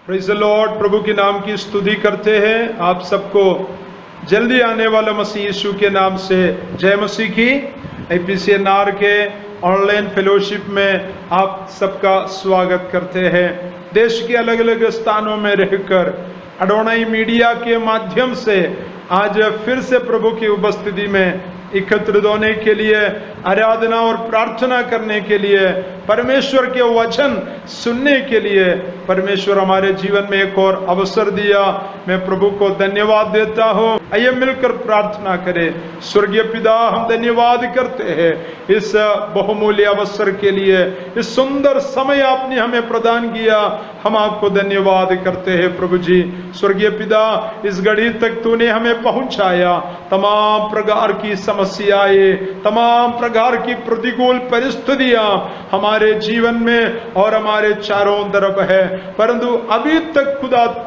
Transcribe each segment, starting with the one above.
Praise the Lord. प्रभु के नाम की स्तुति करते हैं। आप सबको जल्दी आने वाला मसीह यीशु के नाम से जय मसीह की। APCNR के ऑनलाइन फेलोशिप में आप सबका स्वागत करते हैं। देश के अलग अलग स्थानों में रहकर अडोनाई मीडिया के माध्यम से आज फिर से प्रभु की उपस्थिति में एकत्रित होने के लिए, आराधना और प्रार्थना करने के लिए, परमेश्वर के वचन सुनने के लिए परमेश्वर हमारे जीवन में एक और अवसर दिया। मैं प्रभु को धन्यवाद देता हूँ। आइए मिलकर प्रार्थना करें। स्वर्गीय पिता, हम धन्यवाद करते हैं इस बहुमूल्य अवसर के लिए, इस सुंदर समय आपने हमें प्रदान किया। हम आपको धन्यवाद करते हैं प्रभु जी। स्वर्गीय पिता, इस घड़ी तक तूने हमें पहुंचाया। तमाम प्रकार की समस्याएं, तमाम प्रकार की प्रतिकूल परिस्थितियां हमारे जीवन में और हमारे चारों तरफ है, परंतु अभी तक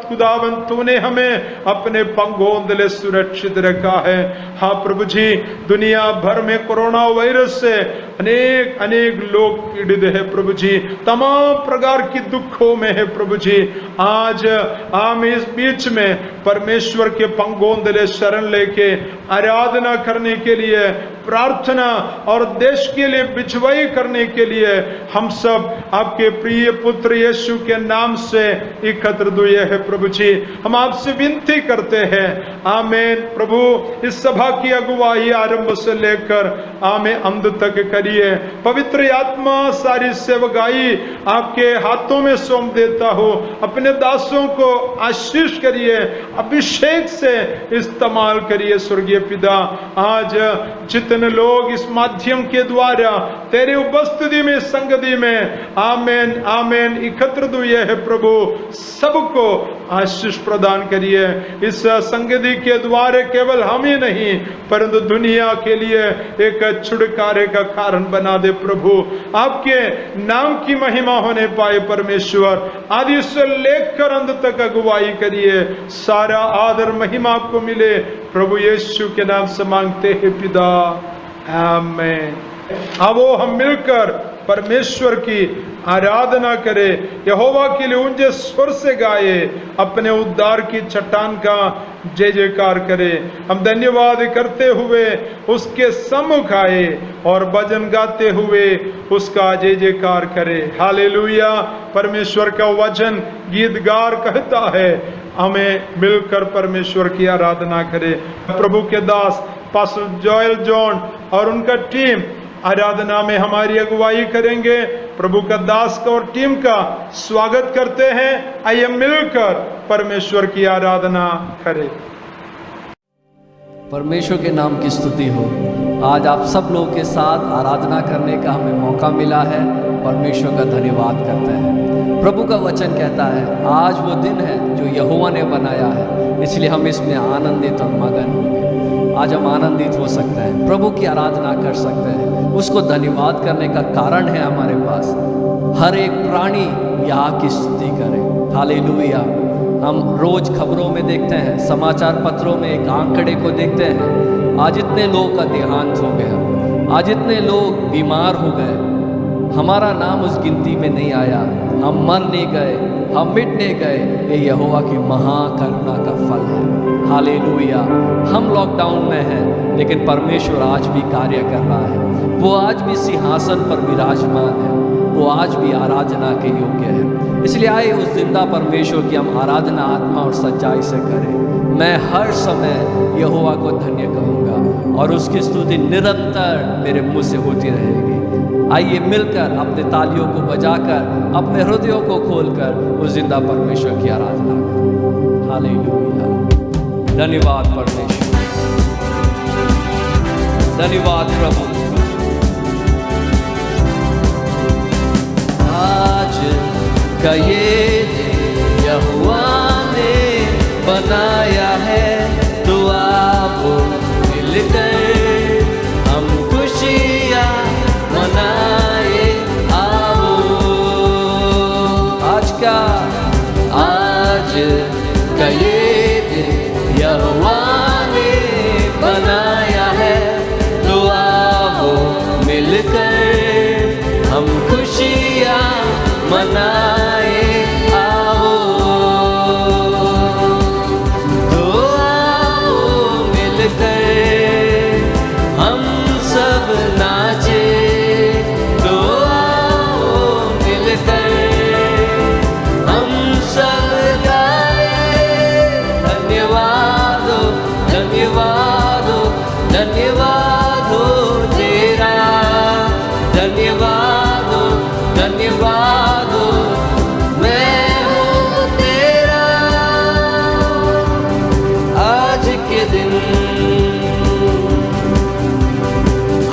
खुदावन तूने हमें अपने पंगों सुरक्षित रखा है। हाँ प्रभु जी, दुनिया भर में कोरोना वायरस से अनेक लोग पीड़ित है प्रभु जी, तमाम प्रकार की दुखों में है प्रभु जी। आज हम इस बीच में परमेश्वर के पंगों शरण लेके आराधना करने के लिए, प्रार्थना और देश के लिए बिछवाई करने के लिए हम सब आपके प्रिय पुत्र यीशु के नाम से एकत्र हुए हैं प्रभु जी। हम आपसे विनती करते हैं, आमीन। प्रभु, इस सभा की अगुवाई आरंभ से लेकर आमीन अंत तक करिए। पवित्र आत्मा सारी सेवकाई आपके हाथों में सौंप देता हो। अपने दासों को आशीष करिए, अभिषेक से इस्तेमाल करिए स्वर्गीय पिता। आज जितने लोग इस माध्यम के द्वारा तेरे उपस्थिति में, संगति में आमीन आमीन एकत्रित हुए हैं प्रभु, सबको आशीष प्रदान करिए। इस संगति के द्वारा केवल हम ही नहीं परंतु दुनिया के लिए एक छुटकारे का कारण बना दे प्रभु। आपके नाम की महिमा होने पाए परमेश्वर। आदि से लेकर अंत तक अगुवाई करिए। सारा आदर महिमा आपको मिले प्रभु यीशु के नाम से मांगते हैं पिता, आमीन। अब हम मिलकर परमेश्वर की आराधना करें, यहोवा के लिए ऊंचे स्वर से गाए, अपने उद्धार की चट्टान का जय जयकार करें। हम धन्यवाद करते हुए उसके सम्मुख आए और भजन गाते हुए उसका जय जयकार करें। हालेलुया। परमेश्वर का वचन गीतगार कहता है, हमें मिलकर परमेश्वर की आराधना करें। प्रभु के दास पास्टर जोएल जॉन और उनका टीम आराधना में हमारी अगुवाई करेंगे। प्रभु का दास का और टीम का स्वागत करते हैं। आइए मिलकर परमेश्वर की आराधना करें। परमेश्वर के नाम की स्तुति हो। आज आप सब लोगों के साथ आराधना करने का हमें मौका मिला है। परमेश्वर का धन्यवाद करते हैं। प्रभु का वचन कहता है, आज वो दिन है जो यहोवा ने बनाया है, इसलिए हम इसमें आनंदित और मगन होंगे। आज हम आनंदित हो सकते हैं, प्रभु की आराधना कर सकते हैं, उसको धन्यवाद करने का कारण है हमारे पास। हर एक प्राणी यहाँ की स्तुति करे। हालेलुया। हम रोज खबरों में देखते हैं, समाचार पत्रों में एक आंकड़े को देखते हैं, आज इतने लोगों का देहांत हो गया, आज इतने लोग बीमार हो गए। हमारा नाम उस गिनती में नहीं आया। हम मर नहीं गए, हम मिट नहीं गए। ये यहोवा की महाकरुणा का फल है। हालेलुया। हम लॉकडाउन में हैं, लेकिन परमेश्वर आज भी कार्य कर रहा है। वो आज भी सिंहासन पर विराजमान है, वो आज भी आराधना के योग्य है। इसलिए आए उस जिंदा परमेश्वर की हम आराधना आत्मा और सच्चाई से करें। मैं हर समय यहोवा को धन्य कहूँगा और उसकी स्तुति निरंतर मेरे मुँह से होती रहेगी। आइए मिलकर अपने तालियों को बजाकर, अपने हृदयों को खोलकर उस जिंदा परमेश्वर की आराधना करें। हालेलुया। धन्यवाद परमेश्वर, धन्यवाद प्रभु। आज का ये यहोवा ने बनाया है, तो आप मिलकर हम खुशियाँ मनाए। आओ आज का ये दिन यहोवा ने बनाया है, तो आओ मनाए आओ, तो आओ मिलकर हम सब नाचे, तो आओ मिलकर हम सब गाए। धन्यवाद हो, धन्यवाद हो, धन्यवाद हो तेरा, धन्यवाद हो, धन्यवाद हो, मैं हूँ तेरा। आज के दिन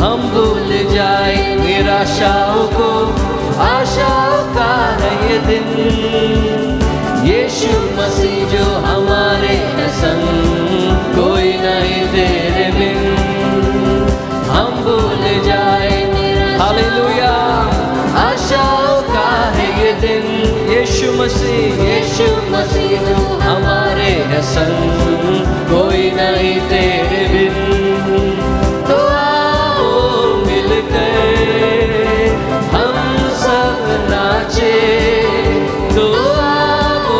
हम भूल जाए निराशाओं को, आशाओं का है ये दिन। यीशु मसीह जो हमारे है संग, कोई नहीं तेरे बिन। हम भूल जाए हालेलुया आशाओं का है ये दिन। यीशु मसीह जो हमारे है संग, कोई नहीं तेरे बिन। तो आओ मिलकर हम सब नाचे, तो आओ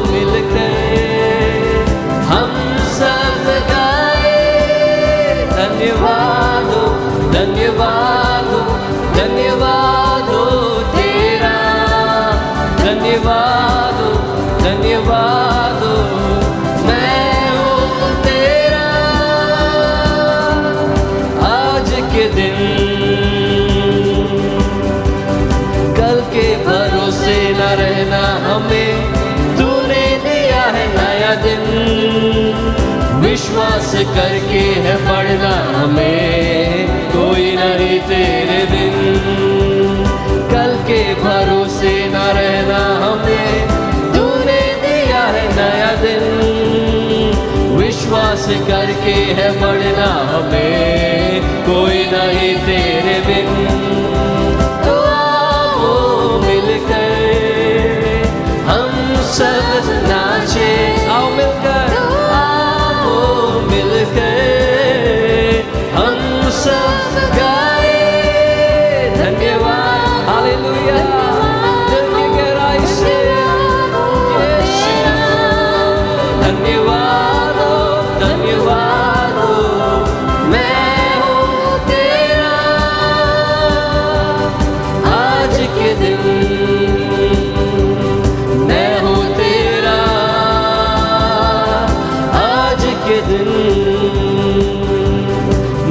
मिलकर हम सब गाए। धन्यवाद हो, धन्यवाद हो, धन्यवाद हो तेरा, धन्यवाद हो, धन्यवाद हो, मैं हूँ तेरा। आज के दिन कल के भरोसे न रहना हमें, तूने दिया है नया दिन। विश्वास करके है पढ़ना हमें, कोई नहीं तेरे बिन। कल के भरोसे न रहना हमें, तूने दिया है नया दिन। विश्वास करके है पढ़ना हमें, कोई नहीं तेरे बिन। तो आओ मिलकर हम सब नाचे, आओ मिलकर, आओ मिलकर हम सब गाए। धन्यवाद हालेलुया दिल की गहराई से यीशु, धन्यवाद हो, धन्यवाद हो, मैं हूँ तेरा। आज के दिन मैं हूँ तेरा, आज के दिन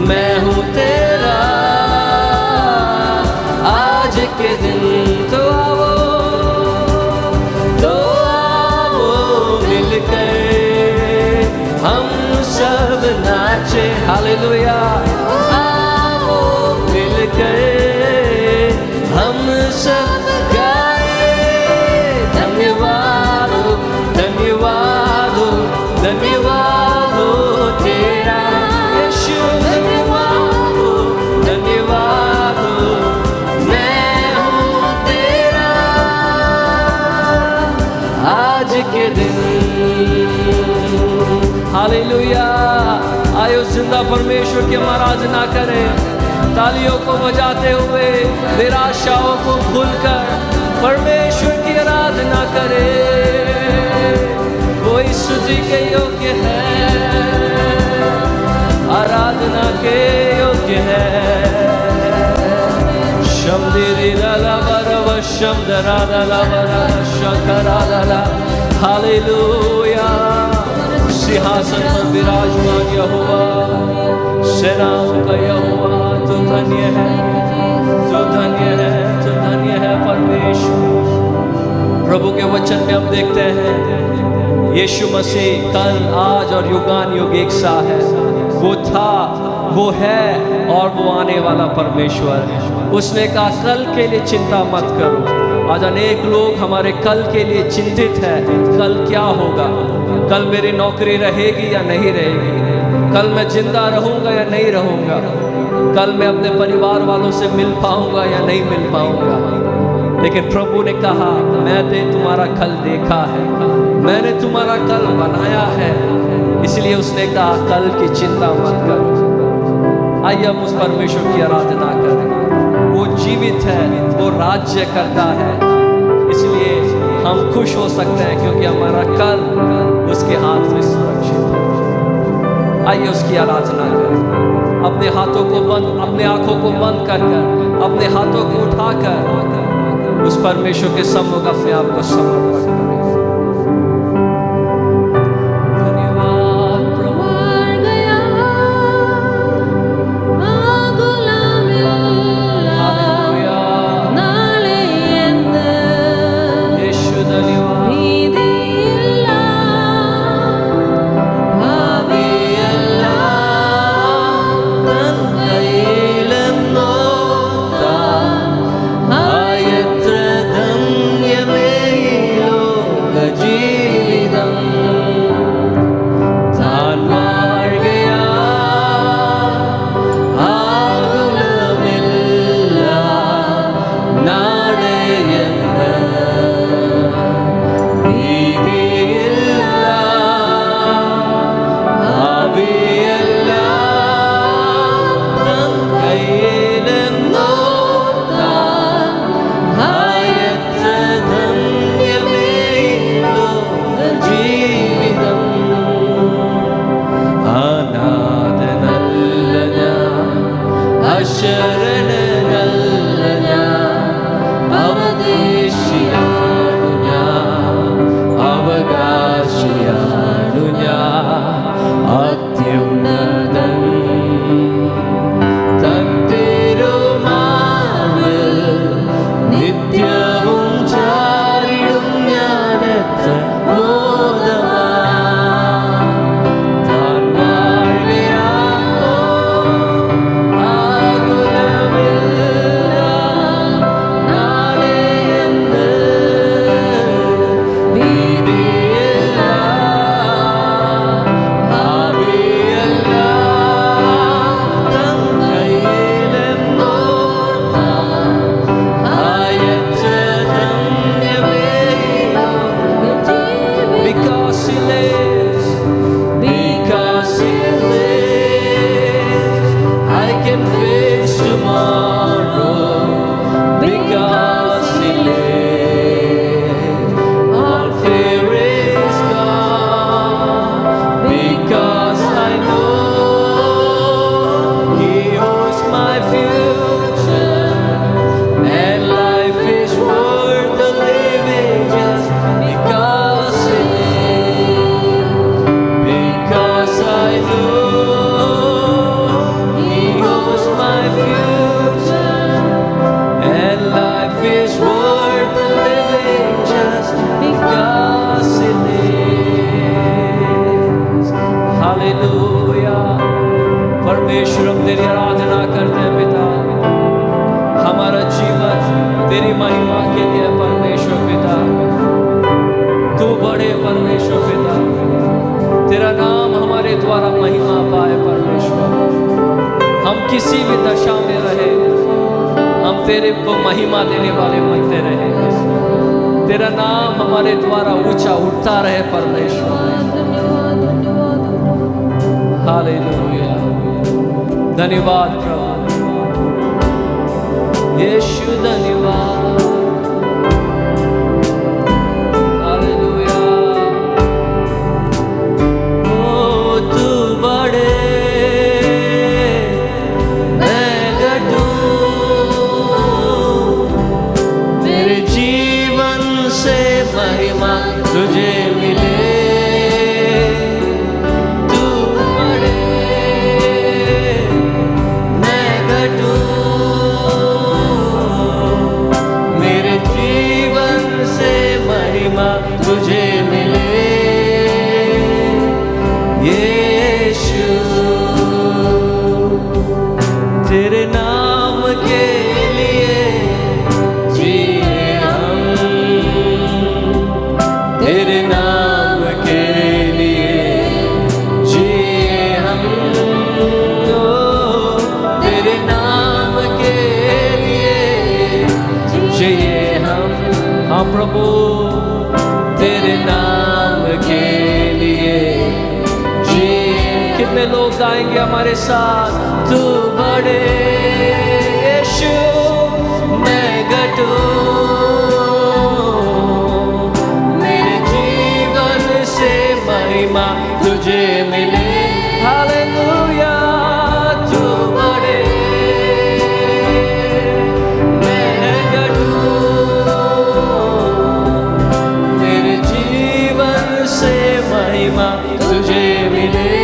मैं हूँ तेरा। आज के दिन तो आओ मिलकर हम सब नाचे। हालेलुया आओ मिलकर हम सब गाए। धन्यवाद हो, धन्यवाद हो, धन्यवाद हो तेरा यीशु। धन्यवाद हो, धन्यवाद हो, मैं हूँ तेरा। आज के दिन हालेलुया आयो जिंदा परमेश्वर की आराधना करें, तालियों को बजाते हुए निराशाओं को भूलकर परमेश्वर की आराधना करें। कोई स्तुति के योग्य है, आराधना के योग्य है। शब्दिरी लाला बरव शब्द राधा लाला शंकरा लाला। हालेलुया सिंहासन पर विराजमान यहोवा, सेनाओं का यहोवा, तू धन्य है, तू धन्य है, तू धन्य है परमेश्वर। प्रभु के वचन में हम देखते हैं यीशु मसीह कल आज और युगान युग एक सा है। वो था, वो है और वो आने वाला परमेश्वर है। उसने कहा कल के लिए चिंता मत करो। आज अनेक लोग हमारे कल के लिए चिंतित है, कल क्या होगा, कल मेरी नौकरी रहेगी या नहीं रहेगी, कल मैं जिंदा रहूंगा या नहीं रहूंगा, कल मैं अपने परिवार वालों से मिल पाऊंगा या नहीं मिल पाऊंगा। लेकिन प्रभु ने कहा मैंने तुम्हारा कल देखा है, मैंने तुम्हारा कल बनाया है। इसलिए उसने कहा कल की चिंता मत करो। आइए हम उस परमेश्वर की आराधना करें। वो जीवित है, वो राज्य करता है, हम खुश हो सकते हैं क्योंकि हमारा कल उसके हाथ में सुरक्षित है। आइए उसकी आराधना करें। अपने हाथों को बंद, अपने आंखों को बंद कर अपने हाथों को उठाकर उस परमेश्वर के सम्मुख अपने आप को समर्पण करें। परमेश्वर हम तेरी आराधना करते हैं पिता, हमारा जीवन तेरी महिमा के लिए परमेश्वर पिता, तू बड़े परमेश्वर पिता, तेरा नाम हमारे द्वारा महिमा पाए परमेश्वर। हम किसी भी दशा में रहे, हम तेरे को महिमा देने वाले बनते रहे, तेरा नाम हमारे द्वारा ऊंचा उठता रहे परमेश्वर। हालेलुया, धन्यवाद प्रभु यीशु, धन्यवाद। हालेलुया, ओ तू बड़े मैं घटूं, मेरे जीवन से महिमा तुझे मिले। तुझे मिले यीशु, तेरे नाम के लिए जिए हम, तेरे नाम के लिए जिए हम, ओ तेरे नाम के लिए जिए हम। हाँ प्रभु, तेरे नाम के लिए जी। कितने लोग गाएंगे हमारे साथ? तू बड़े यीशु, मैं घटूं, तुझे मिले। हालेलुया तू बड़े मैं घटूं, मेरे जीवन से महिमा तुझे मिले।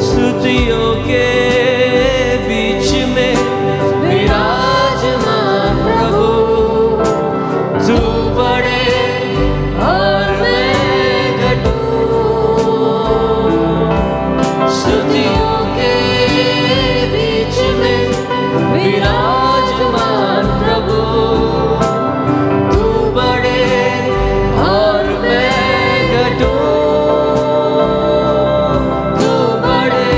स्तुतियों के बीच में विराजमान प्रभु, तू बड़े और मैं घटूं। स्तुतियों के बीच में विराजमान प्रभु, तू बड़े और मैं घटूं। तू बड़े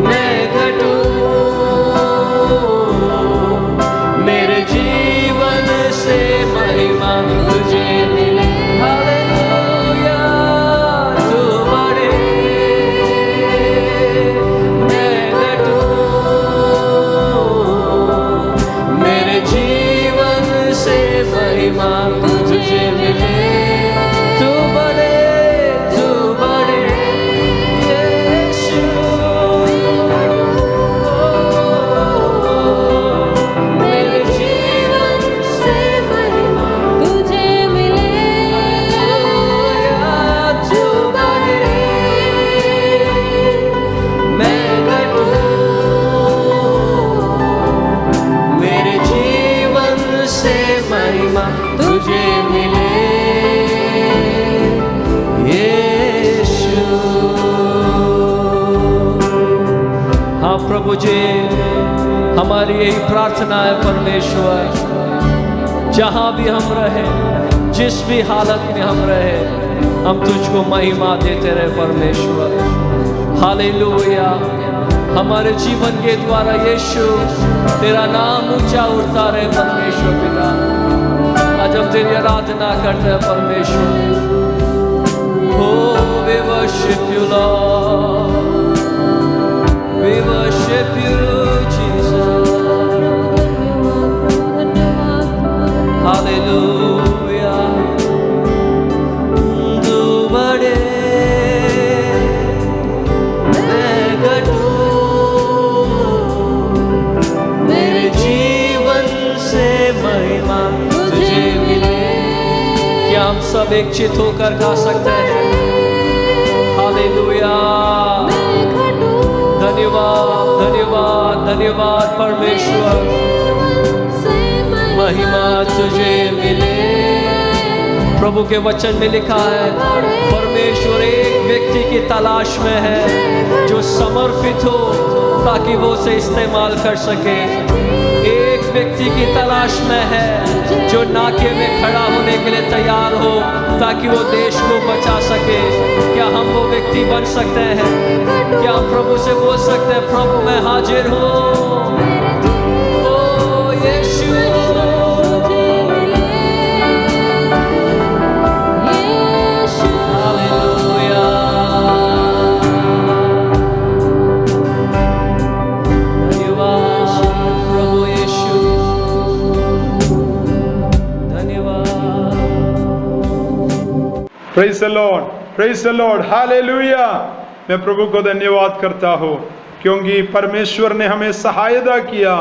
मैं घटूं, मेरे जीवन से महिमा तुझे मिले। हालेलुया तू बड़े मैं घटूं, मेरे जीवन से महिमा तुझे मिले। तू बड़े यीशु, मेरे जीवन से महिमा तुझे मिले। तू बड़े मैं घटूं, मेरे जीवन से महिमा तुझे मिले। यीशु। हाँ प्रभु जी, हमारी यही प्रार्थना है परमेश्वर, जहाँ भी हम रहे, जिस भी हालत में हम रहे, हम तुझको महिमा देते रहे परमेश्वर। हालेलुया। हमारे जीवन के द्वारा यीशु तेरा नाम ऊंचा उठता रहे परमेश्वर पिता। आज हम तेरी आराधना करते हैं परमेश्वर। Oh, we worship you, Lord. We worship you, Jesus. Hallelujah. तू बड़े मैं घटूं, मेरे जीवन से महिमा तुझे मिले। क्या हम सब एक चित होकर गा सकते हैं? हालेलुया। धन्यवाद धन्यवाद धन्यवाद परमेश्वर, महिमा तुझे मिले। प्रभु के वचन में लिखा है, परमेश्वर एक व्यक्ति की तलाश में है जो समर्पित हो ताकि वो उसे इस्तेमाल कर सके। एक व्यक्ति की तलाश में है जो नाके में खड़ा होने के लिए तैयार हो ताकि वो देश को बचा सके। क्या हम वो व्यक्ति बन सकते हैं? क्या हम प्रभु से बोल सकते हैं, प्रभु मैं हाजिर हूँ। ओ यीशु हालेलुया। धन्यवाद प्रभु यीशु, धन्यवाद। Praise the Lord, praise the Lord, hallelujah. मैं प्रभु को धन्यवाद करता हूँ क्योंकि परमेश्वर ने हमें सहायता किया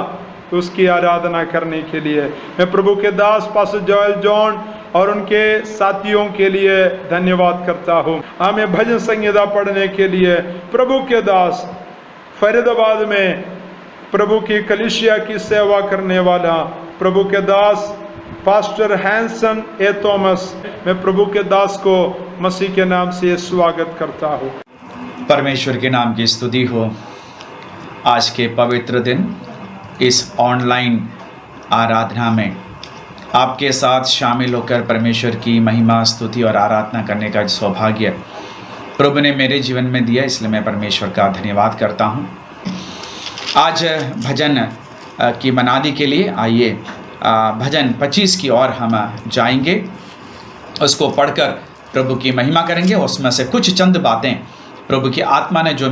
उसकी आराधना करने के लिए। मैं प्रभु के दास पास्टर जोएल जॉन और उनके साथियों के लिए धन्यवाद करता हूँ। हमें भजन संहिता पढ़ने के लिए प्रभु के दास फरीदाबाद में प्रभु की कलीसिया की सेवा करने वाला प्रभु के दास पास्टर हैंसन ए थॉमस, मैं प्रभु के दास को मसीह के नाम से स्वागत करता हूँ। परमेश्वर के नाम की स्तुति हो। आज के पवित्र दिन इस ऑनलाइन आराधना में आपके साथ शामिल होकर परमेश्वर की महिमा स्तुति और आराधना करने का सौभाग्य प्रभु ने मेरे जीवन में दिया, इसलिए मैं परमेश्वर का धन्यवाद करता हूँ। आज भजन की मनादी के लिए आइए भजन 25 की ओर हम जाएंगे, उसको पढ़कर प्रभु की महिमा करेंगे। उसमें से कुछ चंद बातें प्रभु की आत्मा ने जो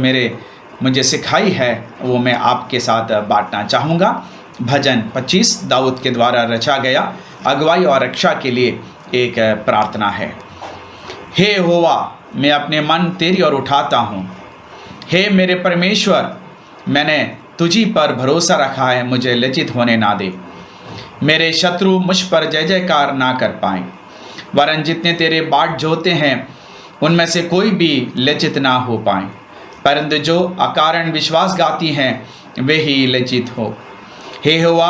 मुझे सिखाई है वो मैं आपके साथ बांटना चाहूँगा। भजन 25 दाऊद के द्वारा रचा गया अगुवाई और रक्षा के लिए एक प्रार्थना है। हे यहोवा, मैं अपने मन तेरी ओर उठाता हूँ। हे मेरे परमेश्वर, मैंने तुझी पर भरोसा रखा है, मुझे लज्जित होने ना दे। मेरे शत्रु मुझ पर जय जयकार ना कर पाएं, वरन जितने तेरे बाट जोते हैं उनमें से कोई भी लज्जित ना हो पाए, परंतु जो अकारण विश्वासघाती हैं वे ही लज्जित हो। हे यहोवा,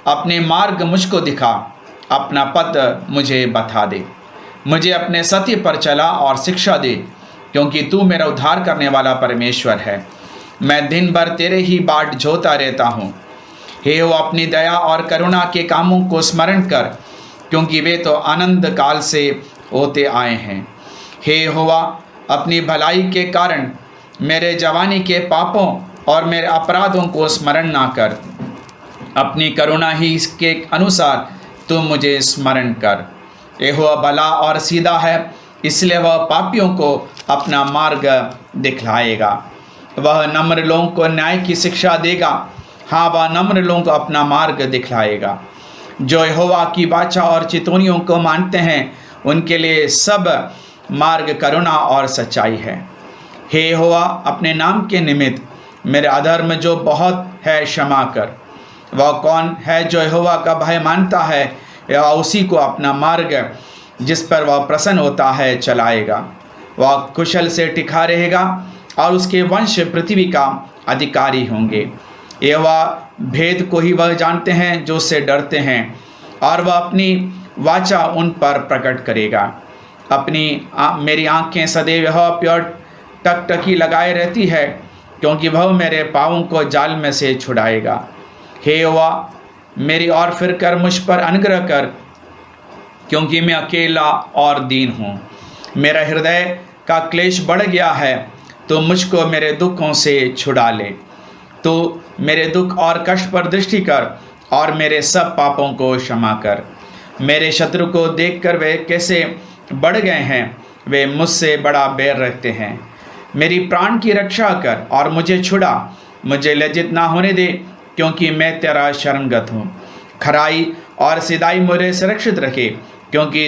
अपने मार्ग मुझको दिखा, अपना पद मुझे बता दे। मुझे अपने सत्य पर चला और शिक्षा दे, क्योंकि तू मेरा उद्धार करने वाला परमेश्वर है। मैं दिन भर तेरे ही बाट जोता रहता हूँ। हे यहोवा, अपनी दया और करुणा के कामों को स्मरण कर, क्योंकि वे तो आनंद काल से होते आए हैं। हे यहोवा, अपनी भलाई के कारण मेरे जवानी के पापों और मेरे अपराधों को स्मरण ना कर। अपनी करुणा ही के अनुसार तू मुझे स्मरण कर। यहोवा भला और सीधा है, इसलिए वह पापियों को अपना मार्ग दिखलाएगा। वह नम्र लोगों को न्याय की शिक्षा देगा। हाँ, वह नम्र लोगों को अपना मार्ग दिखलाएगा। जो यहोवा की वाचा और चितौनियों को मानते हैं उनके लिए सब मार्ग करुणा और सच्चाई है। हे यहोवा, अपने नाम के निमित्त मेरे अधर्म जो बहुत है क्षमा कर। वह कौन है जो यहोवा का भय मानता है, या उसी को अपना मार्ग जिस पर वह प्रसन्न होता है चलाएगा। वह कुशल से टिका रहेगा और उसके वंश पृथ्वी का अधिकारी होंगे। यहोवा भेद को ही वह जानते हैं जो उससे डरते हैं, और वह अपनी वाचा उन पर प्रकट करेगा। मेरी आँखें सदैव यहोवा की ओर टकटकी लगाए रहती है, क्योंकि वह मेरे पाँवों को जाल में से छुड़ाएगा। हे यहोवा, मेरी ओर फिर कर मुझ पर अनुग्रह कर, क्योंकि मैं अकेला और दीन हूँ। मेरा हृदय का क्लेश बढ़ गया है, तो मुझको मेरे दुखों से छुड़ा ले। तो मेरे दुख और कष्ट पर दृष्टि कर और मेरे सब पापों को क्षमा कर। मेरे शत्रु को देखकर वे कैसे बढ़ गए हैं, वे मुझसे बड़ा बैर रखते हैं। मेरी प्राण की रक्षा कर और मुझे छुड़ा। मुझे लज्जित ना होने दे, क्योंकि मैं तेरा शरणगत हूँ। खराई और सिधाई मुझे सुरक्षित रखे, क्योंकि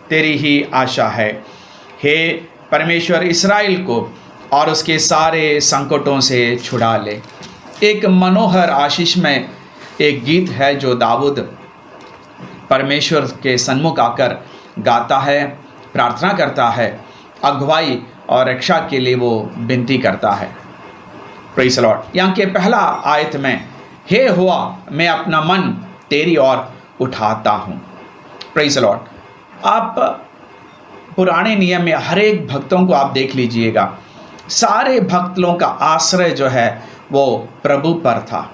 तेरी ही आशा है। हे परमेश्वर, इस्राएल को और उसके सारे संकटों से छुड़ा ले। एक मनोहर आशीष में एक गीत है जो दाऊद परमेश्वर के सन्मुख आकर गाता है, प्रार्थना करता है, अगुवाई और रक्षा के लिए वो विनती करता है। Praise the Lord. यहाँ के पहला आयत में हे यहोवा, मैं अपना मन तेरी ओर उठाता हूँ। Praise the Lord. आप पुराने नियम में हर एक भक्तों को आप देख लीजिएगा, सारे भक्त लोगों का आश्रय जो है वो प्रभु पर था,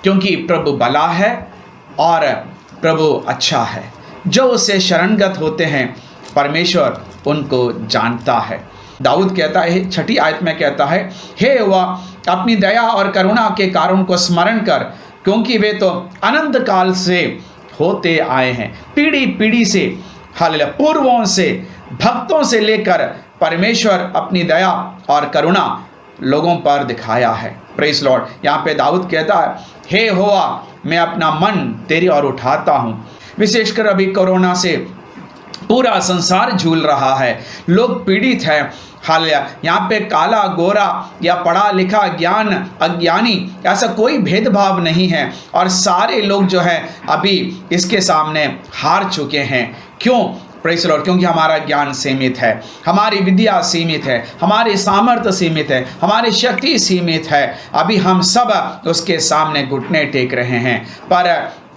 क्योंकि प्रभु भला है और प्रभु अच्छा है। जो उससे शरणगत होते हैं परमेश्वर उनको जानता है। दाऊद कहता है, छठी आयत में कहता है, हे यहोवा, अपनी दया और करुणा के कारण को स्मरण कर, क्योंकि वे तो अनंत काल से होते आए हैं। पीढ़ी पीढ़ी से, हालेलुया, पूर्वों से, भक्तों से लेकर परमेश्वर अपनी दया और करुणा लोगों पर दिखाया है। Praise the Lord. यहाँ पे दाऊद कहता है, हे यहोवा, मैं अपना मन तेरी ओर उठाता हूँ। विशेषकर अभी कोरोना से पूरा संसार झूल रहा है, लोग पीड़ित हैं। हालेलुया। यहाँ पे काला गोरा या पढ़ा लिखा ज्ञान अज्ञानी ऐसा कोई भेदभाव नहीं है, और सारे लोग जो है अभी इसके सामने हार चुके हैं। क्यों? Praise the Lord. क्योंकि हमारा ज्ञान सीमित है, हमारी विद्या सीमित है, हमारी सामर्थ्य सीमित है, हमारी शक्ति सीमित है। अभी हम सब उसके सामने घुटने टेक रहे हैं। पर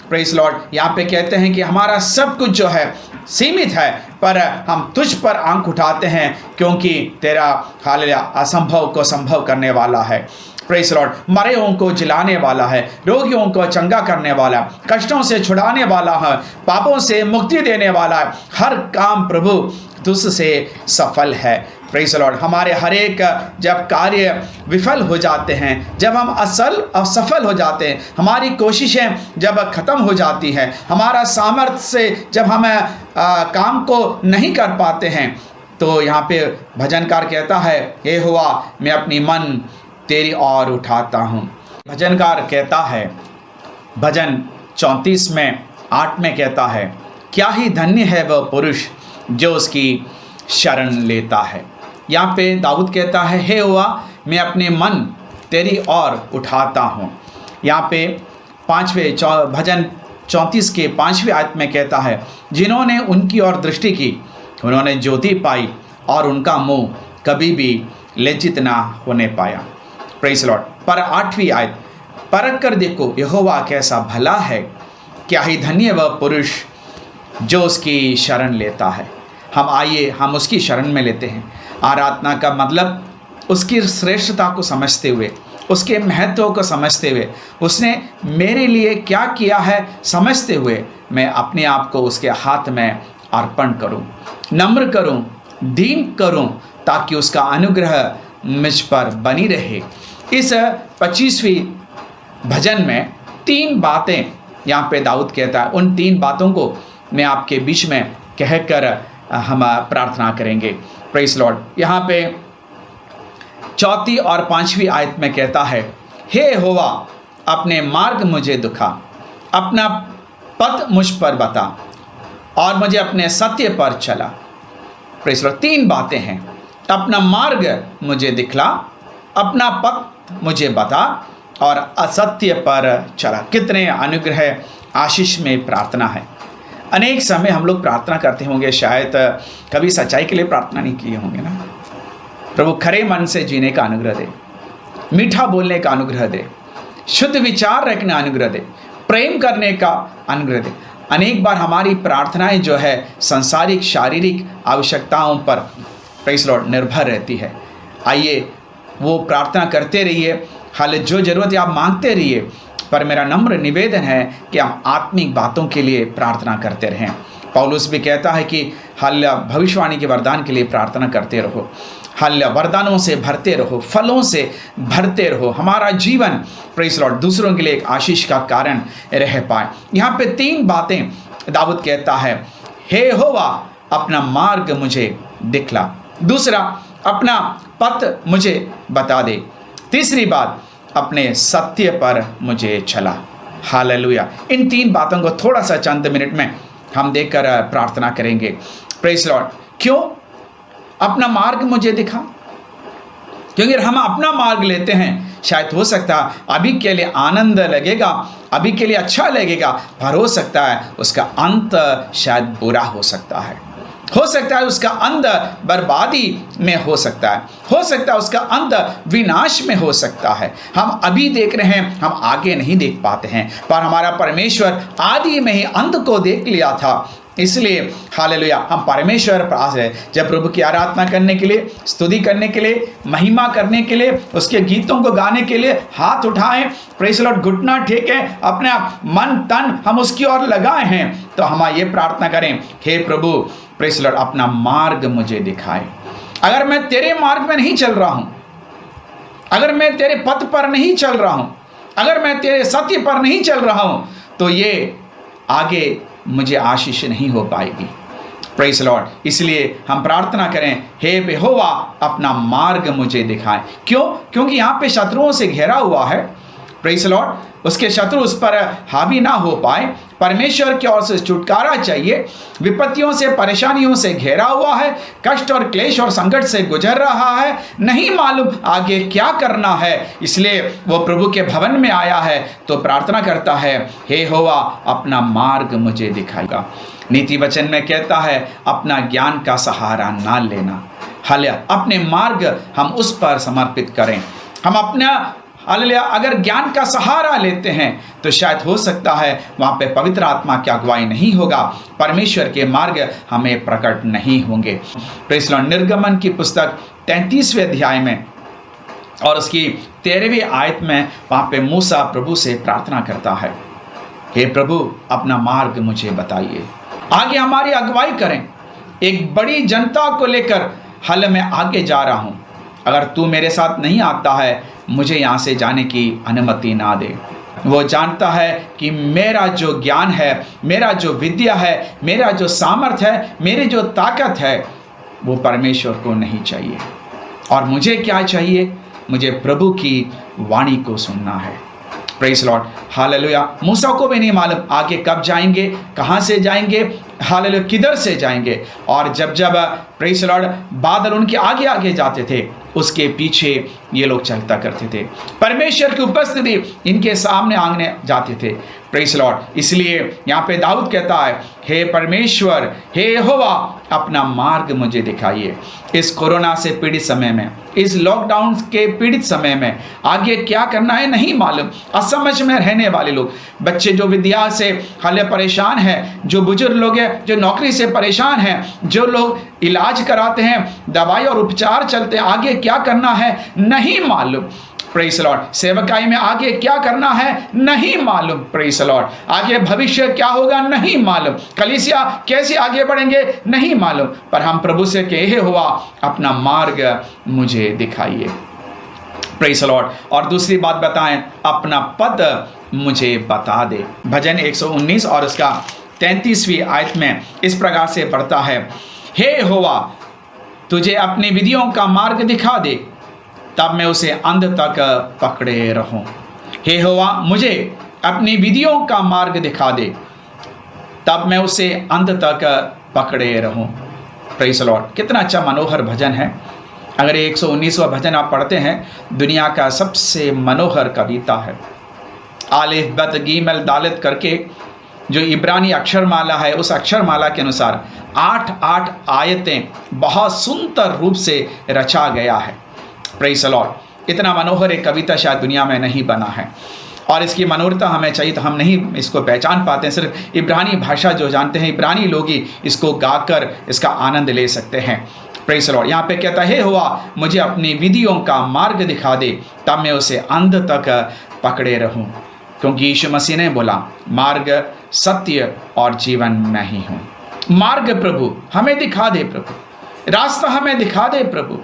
प्रेज़ द लॉर्ड, यहाँ पे कहते हैं कि हमारा सब कुछ जो है सीमित है, पर हम तुझ पर आंख उठाते हैं, क्योंकि तेरा हालेलुया असंभव को संभव करने वाला है। Praise the Lord. मरे हुओं को जिलाने वाला है, रोगियों को चंगा करने वाला, कष्टों से छुड़ाने वाला है, पापों से मुक्ति देने वाला है। हर काम प्रभु तुझसे सफल है। Praise the Lord. हमारे हर एक जब कार्य विफल हो जाते हैं, जब हम असफल हो जाते हैं, हमारी कोशिशें जब ख़त्म हो जाती हैं, हमारा सामर्थ्य से जब हम काम को नहीं कर पाते हैं, तो यहाँ पे भजनकार कहता है, हे यहोवा, मैं अपनी मन तेरी ओर उठाता हूँ। भजनकार कहता है, भजन 34 में 8 में कहता है क्या ही धन्य है वह पुरुष जो उसकी शरण लेता है। यहाँ पे दाऊद कहता है, हे यहोवा मैं अपने मन तेरी ओर उठाता हूँ। यहाँ पे भजन 34 के 5वें आयत में कहता है, जिन्होंने उनकी ओर दृष्टि की उन्होंने ज्योति पाई और उनका मुंह कभी भी लज्जित ना होने पाया। Praise Lord. पर 8वीं आयत, परख कर देखो यहोवा कैसा भला है, क्या ही धन्य वह पुरुष जो उसकी शरण लेता है। आइए हम उसकी शरण में लेते हैं। आराधना का मतलब उसकी श्रेष्ठता को समझते हुए, उसके महत्व को समझते हुए, उसने मेरे लिए क्या किया है समझते हुए मैं अपने आप को उसके हाथ में अर्पण करूं, नम्र करूं, दीन करूं, ताकि उसका अनुग्रह मुझ पर बनी रहे। इस 25वीं भजन में 3 बातें यहाँ पे दाऊद कहता है। उन 3 बातों को मैं आपके बीच में कहकर हम प्रार्थना करेंगे। Praise Lord. यहाँ पे 4 और 5वीं आयत में कहता है, हे यहोवा अपने मार्ग मुझे दिखा, अपना पथ मुझ पर बता और मुझे अपने सत्य पर चला। Praise Lord. 3 बातें हैं, अपना मार्ग मुझे दिखला, अपना पथ मुझे बता और असत्य पर चला। कितने अनुग्रह आशीष में प्रार्थना है। अनेक समय हम लोग प्रार्थना करते होंगे, शायद कभी सच्चाई के लिए प्रार्थना नहीं किए होंगे ना। प्रभु खरे मन से जीने का अनुग्रह दे, मीठा बोलने का अनुग्रह दे, शुद्ध विचार रखने का अनुग्रह दे, प्रेम करने का अनुग्रह दे। अनेक बार हमारी प्रार्थनाएं जो है सांसारिक शारीरिक आवश्यकताओं पर प्रेज़ लॉर्ड निर्भर रहती है। आइए वो प्रार्थना करते रहिए, हाल जो ज़रूरत है आप मांगते रहिए, पर मेरा नम्र निवेदन है कि हम आत्मिक बातों के लिए प्रार्थना करते रहें। पौलुस भी कहता है कि हाल भविष्यवाणी के वरदान के लिए प्रार्थना करते रहो, हाल वरदानों से भरते रहो, फलों से भरते रहो, हमारा जीवन प्रेज़ लॉर्ड दूसरों के लिए एक आशीष का कारण रह पाए। यहाँ पे 3 बातें दाऊद कहता है, हे यहोवा अपना मार्ग मुझे दिखला, दूसरा अपना पथ मुझे बता दे, तीसरी बात अपने सत्य पर मुझे चला। हालेलुया। इन 3 बातों को थोड़ा सा चंद मिनट में हम देखकर प्रार्थना करेंगे। Praise Lord. क्यों अपना मार्ग मुझे दिखा? क्योंकि हम अपना मार्ग लेते हैं, शायद हो सकता है अभी के लिए आनंद लगेगा, अभी के लिए अच्छा लगेगा, पर हो सकता है उसका अंत शायद बुरा हो सकता है उसका अंत बर्बादी में हो सकता है उसका अंत विनाश में हो सकता है। हम अभी देख रहे हैं, हम आगे नहीं देख पाते हैं, पर हमारा परमेश्वर आदि में ही अंत को देख लिया था। इसलिए हालेलुया हम परमेश्वर पास है। जब प्रभु की आराधना करने के लिए, स्तुति करने के लिए, महिमा करने के लिए, उसके गीतों को गाने के लिए हाथ उठाएं, प्रेज़ लॉर्ड, घुटना टेके, अपना मन तन हम उसकी ओर लगाए हैं, तो हम ये प्रार्थना करें, हे प्रभु प्रेज़ लॉर्ड अपना मार्ग मुझे दिखाए। अगर मैं तेरे मार्ग में नहीं चल रहा हूँ, अगर मैं तेरे पथ पर नहीं चल रहा हूँ, अगर मैं तेरे सत्य पर नहीं चल रहा हूँ, तो ये आगे मुझे आशीष नहीं हो पाएगी। Praise Lord. इसलिए हम प्रार्थना करें, हे यहोवा अपना मार्ग मुझे दिखाएं। क्यों? क्योंकि यहाँ पे शत्रुओं से घेरा हुआ है। Praise Lord. उसके शत्रु उस पर हावी ना हो पाए। परमेश्वर की ओर से छुटकारा चाहिए। विपत्तियों से, परेशानियों से घेरा हुआ है, कष्ट और क्लेश और संकट से गुजर रहा है, नहीं मालूम आगे क्या करना है, इसलिए वो प्रभु के भवन में आया है, तो प्रार्थना करता है, हे यहोवा अपना मार्ग मुझे दिखाएगा। नीति वचन में कहता है, अपना ज्ञान का सहारा ना लेना। हालेलुया। अपने मार्ग हम उस पर समर्पित करें। हम अपना हालेलुया अगर ज्ञान का सहारा लेते हैं तो शायद हो सकता है वहाँ पे पवित्र आत्मा की अगुवाई नहीं होगा, परमेश्वर के मार्ग हमें प्रकट नहीं होंगे। Praise Lord. निर्गमन की पुस्तक 33वें अध्याय में और उसकी 13वीं आयत में वहाँ पे मूसा प्रभु से प्रार्थना करता है, हे प्रभु अपना मार्ग मुझे बताइए, आगे हमारी अगुवाई करें। एक बड़ी जनता को लेकर हल में आगे जा रहा हूँ, अगर तू मेरे साथ नहीं आता है मुझे यहाँ से जाने की अनुमति ना दे। वो जानता है कि मेरा जो ज्ञान है, मेरा जो विद्या है, मेरा जो सामर्थ है, मेरी जो ताकत है, वो परमेश्वर को नहीं चाहिए। और मुझे क्या चाहिए? मुझे प्रभु की वाणी को सुनना है। Praise Lord. हालेलुया। मूसा को भी नहीं मालूम आगे कब जाएंगे, कहाँ से जाएंगे, हालेलुया किधर से जाएंगे। और जब जब प्रेज़ द लॉर्ड बादल उनके आगे आगे जाते थे, उसके पीछे ये लोग चलता करते थे। परमेश्वर की उपस्थिति इनके सामने आंगने जाते थे। Praise the Lord. इसलिए यहाँ पे दाऊद कहता है, हे परमेश्वर, हे यहोवा, अपना मार्ग मुझे दिखाइए। इस कोरोना से पीड़ित समय में, इस लॉकडाउन के पीड़ित समय में आगे क्या करना है नहीं मालूम। असमझ में रहने वाले लोग, बच्चे जो विद्या से हाले परेशान हैं, जो बुजुर्ग लोग हैं जो नौकरी से परेशान हैं, जो लोग इलाज कराते हैं, दवाई और उपचार चलते हैं, आगे क्या करना है नहीं मालूम। Praise the Lord. सेवकाई में आगे क्या करना है नहीं मालूम। Praise the Lord. आगे भविष्य क्या होगा नहीं मालूम। कलीसिया कैसे आगे बढ़ेंगे नहीं मालूम। पर हम प्रभु से कहे हुआ अपना मार्ग मुझे दिखाइए। Praise the Lord. और दूसरी बात बताएं, अपना पद मुझे बता दे। भजन 119 और उसका 33वीं आयत में इस प्रकार से पढ़ता है, हे यहोवा, तुझे अपनी विधियों का मार्ग दिखा दे, तब मैं उसे अंत तक पकड़े रहूं। हे यहोवा, मुझे अपनी विधियों का मार्ग दिखा दे, तब मैं उसे अंत तक पकड़े रहूं। Praise the Lord. कितना अच्छा मनोहर भजन है। अगर 119वां भजन आप पढ़ते हैं, दुनिया का सबसे मनोहर कविता है। आलिफ बत गीमल दालित करके जो इब्रानी अक्षरमाला है, उस अक्षरमाला के अनुसार 8 आयतें बहुत सुंदर रूप से रचा गया है। Praise the Lord. इतना मनोहर एक कविता शायद दुनिया में नहीं बना है। और इसकी मनोहरता हमें चाहिए तो हम नहीं इसको पहचान पाते हैं। सिर्फ इब्रानी भाषा जो जानते हैं, इब्रानी लोग ही इसको गाकर इसका आनंद ले सकते हैं। Praise the Lord. यहाँ पे कहता है, हे यहोवा, मुझे अपनी विधियों का मार्ग दिखा दे, तब मैं उसे अंत तक पकड़े रहूं। क्योंकि यीशु मसीह ने बोला, मार्ग, सत्य और जीवन मैं ही हूँ। मार्ग प्रभु हमें दिखा दे, प्रभु रास्ता हमें दिखा दे प्रभु।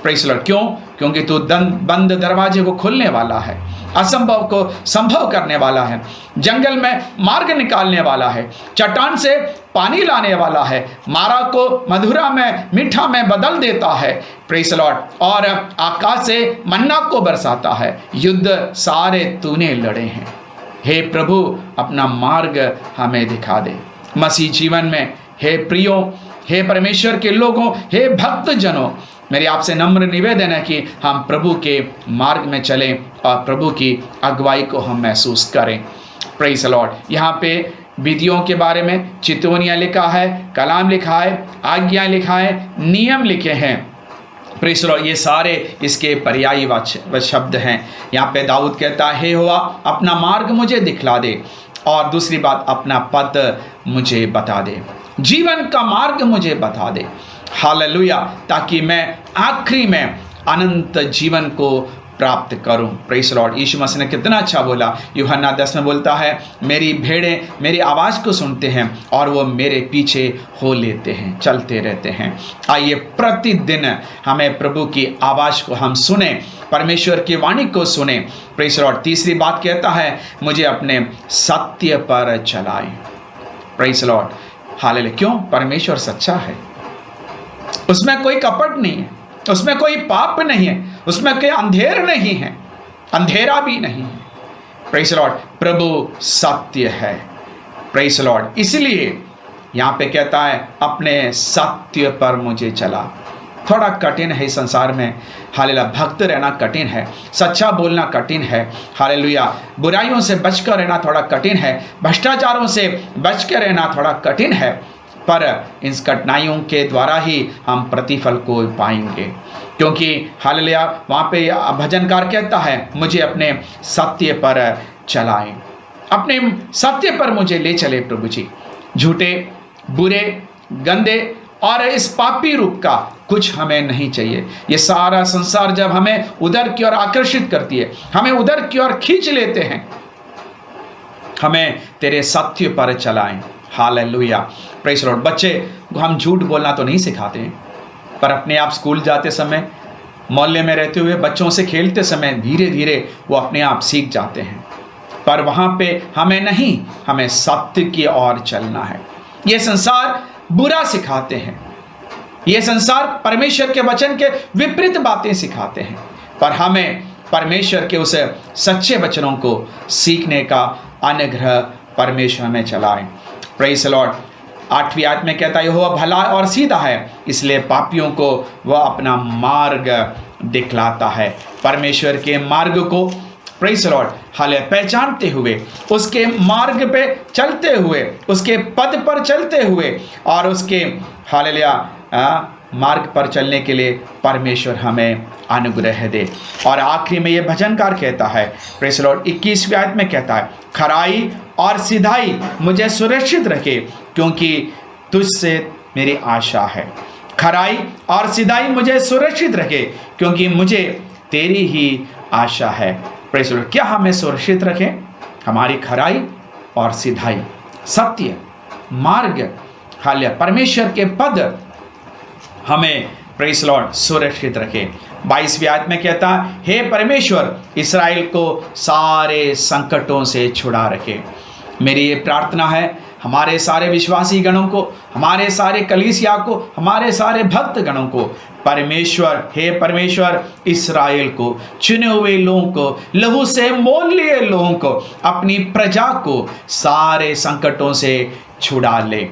Praise the lord. क्यों? क्योंकि तू बंद दरवाजे को खोलने वाला है, असंभव को संभव करने वाला है, जंगल में मार्ग निकालने वाला है, चट्टान से पानी लाने वाला है, मारा को मधुरा में मीठा में बदल देता है। Praise the Lord. और आकाश से मन्ना को बरसाता है। युद्ध सारे तूने लड़े हैं। हे प्रभु, अपना मार्ग हमें दिखा दे। मसीह जीवन में हे प्रियो, हे परमेश्वर के लोगों, हे भक्त जनों, मेरे आपसे नम्र निवेदन है कि हम प्रभु के मार्ग में चलें और प्रभु की अगुवाई को हम महसूस करें। Praise the Lord. यहाँ पे विधियों के बारे में चितवनियाँ लिखा है, कलाम लिखा है, आज्ञा लिखा है, नियम लिखे हैं। Praise the Lord. ये सारे इसके पर्यायवाची शब्द हैं। यहाँ पे दाऊद कहता है, हे यहोवा, अपना मार्ग मुझे दिखला दे। और दूसरी बात, अपना पद मुझे बता दे, जीवन का मार्ग मुझे बता दे। हालेलुया। ताकि मैं आखिरी में अनंत जीवन को प्राप्त करूं। Praise the lord. Yeshu Masih ने कितना अच्छा बोला। यूहन्ना 10 में बोलता है, मेरी भेड़ें मेरी आवाज़ को सुनते हैं और वो मेरे पीछे हो लेते हैं, चलते रहते हैं। आइए प्रतिदिन हमें प्रभु की आवाज़ को हम सुने, परमेश्वर की वाणी को सुने। Praise the Lord. तीसरी बात कहता है, मुझे अपने सत्य पर चलाए। Praise the Lord. हालेलुया। क्यों? परमेश्वर सच्चा है, उसमें कोई कपट नहीं है, उसमें कोई पाप नहीं है, उसमें कोई अंधेर नहीं है, अंधेरा भी नहीं है। Praise the Lord. प्रभु सत्य है। Praise the Lord. इसलिए यहाँ पे कहता है, अपने सत्य पर मुझे चला। थोड़ा कठिन है इस संसार में। हालेलुया। भक्त रहना कठिन है, सच्चा बोलना कठिन है। हालेलुया। बुराइयों से बचकर रहना थोड़ा कठिन है, भ्रष्टाचारों से बचकर रहना थोड़ा कठिन है। पर इन कठिनाइयों के द्वारा ही हम प्रतिफल को पाएंगे। क्योंकि हालेलुया, वहाँ पे भजनकार कहता है, मुझे अपने सत्य पर चलाएं, अपने सत्य पर मुझे ले चले प्रभु जी। झूठे, बुरे, गंदे और इस पापी रूप का कुछ हमें नहीं चाहिए। ये सारा संसार जब हमें उधर की ओर आकर्षित करती है, हमें उधर की ओर खींच लेते हैं, हमें तेरे सत्य पर चलाएं। हालेलुया। Praise the Lord. बच्चे को हम झूठ बोलना तो नहीं सिखाते हैं, पर अपने आप स्कूल जाते समय, मोहल्ले में रहते हुए बच्चों से खेलते समय धीरे धीरे वो अपने आप सीख जाते हैं। पर वहाँ पे हमें नहीं, हमें सत्य की ओर चलना है। ये संसार बुरा सिखाते हैं, ये संसार परमेश्वर के वचन के विपरीत बातें सिखाते हैं, पर हमें परमेश्वर के उस सच्चे वचनों को सीखने का अनुग्रह परमेश्वर में चलाएं। Praise the lord. 8वीं आयत में कहता है यहोवा भला और सीधा है, इसलिए पापियों को वह अपना मार्ग दिखलाता है। परमेश्वर के मार्ग को प्रेज़ द लॉर्ड हालेलुया पहचानते हुए, उसके मार्ग पे चलते हुए, उसके पद पर चलते हुए और उसके हालेलुया मार्ग पर चलने के लिए परमेश्वर हमें अनुग्रह दे। और आखिरी में ये भजनकार कहता है प्रेज़ द लॉर्ड 21वीं आयत में कहता है खराई और सिधाई मुझे सुरक्षित रखे क्योंकि तुझसे मेरी आशा है। खराई और सिधाई मुझे सुरक्षित रखे क्योंकि मुझे तेरी ही आशा है। प्रेज़ द लॉर्ड क्या हमें सुरक्षित रखें? हमारी खराई और सिधाई, सत्य मार्ग हालेलुया परमेश्वर के पद हमें प्रेज़ द लॉर्ड सुरक्षित रखे। 22वीं आयत में कहता है हे परमेश्वर इस्राएल को सारे संकटों से छुड़ा रखे। मेरी ये प्रार्थना है हमारे सारे विश्वासी गणों को, हमारे सारे कलीसिया को, हमारे सारे भक्त गणों को परमेश्वर हे परमेश्वर इस्राएल को, चुने हुए लोगों को, लहू से मोल लिए लोगों को, अपनी प्रजा को सारे संकटों से छुड़ा ले।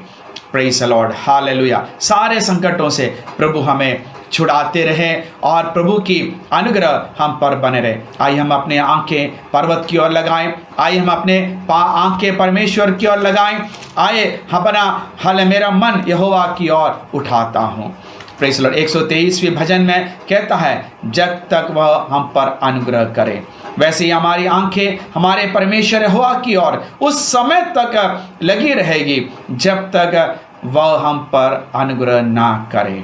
Praise the Lord hallelujah. सारे संकटों से प्रभु हमें छुड़ाते रहे और प्रभु की अनुग्रह हम पर बने रहे। आइए हम अपने आंखें पर्वत की ओर लगाएं, आइए हम अपने आंखें परमेश्वर की ओर लगाएं, आइए अपना हाल मेरा मन यहोवा की ओर उठाता हूँ। प्रेज़ द लॉर्ड 123वें भजन में कहता है जब तक वह हम पर अनुग्रह करे। वैसे ही हमारी आंखें हमारे परमेश्वर यहोवा की ओर उस समय तक लगी रहेगी जब तक वह हम पर अनुग्रह ना करे।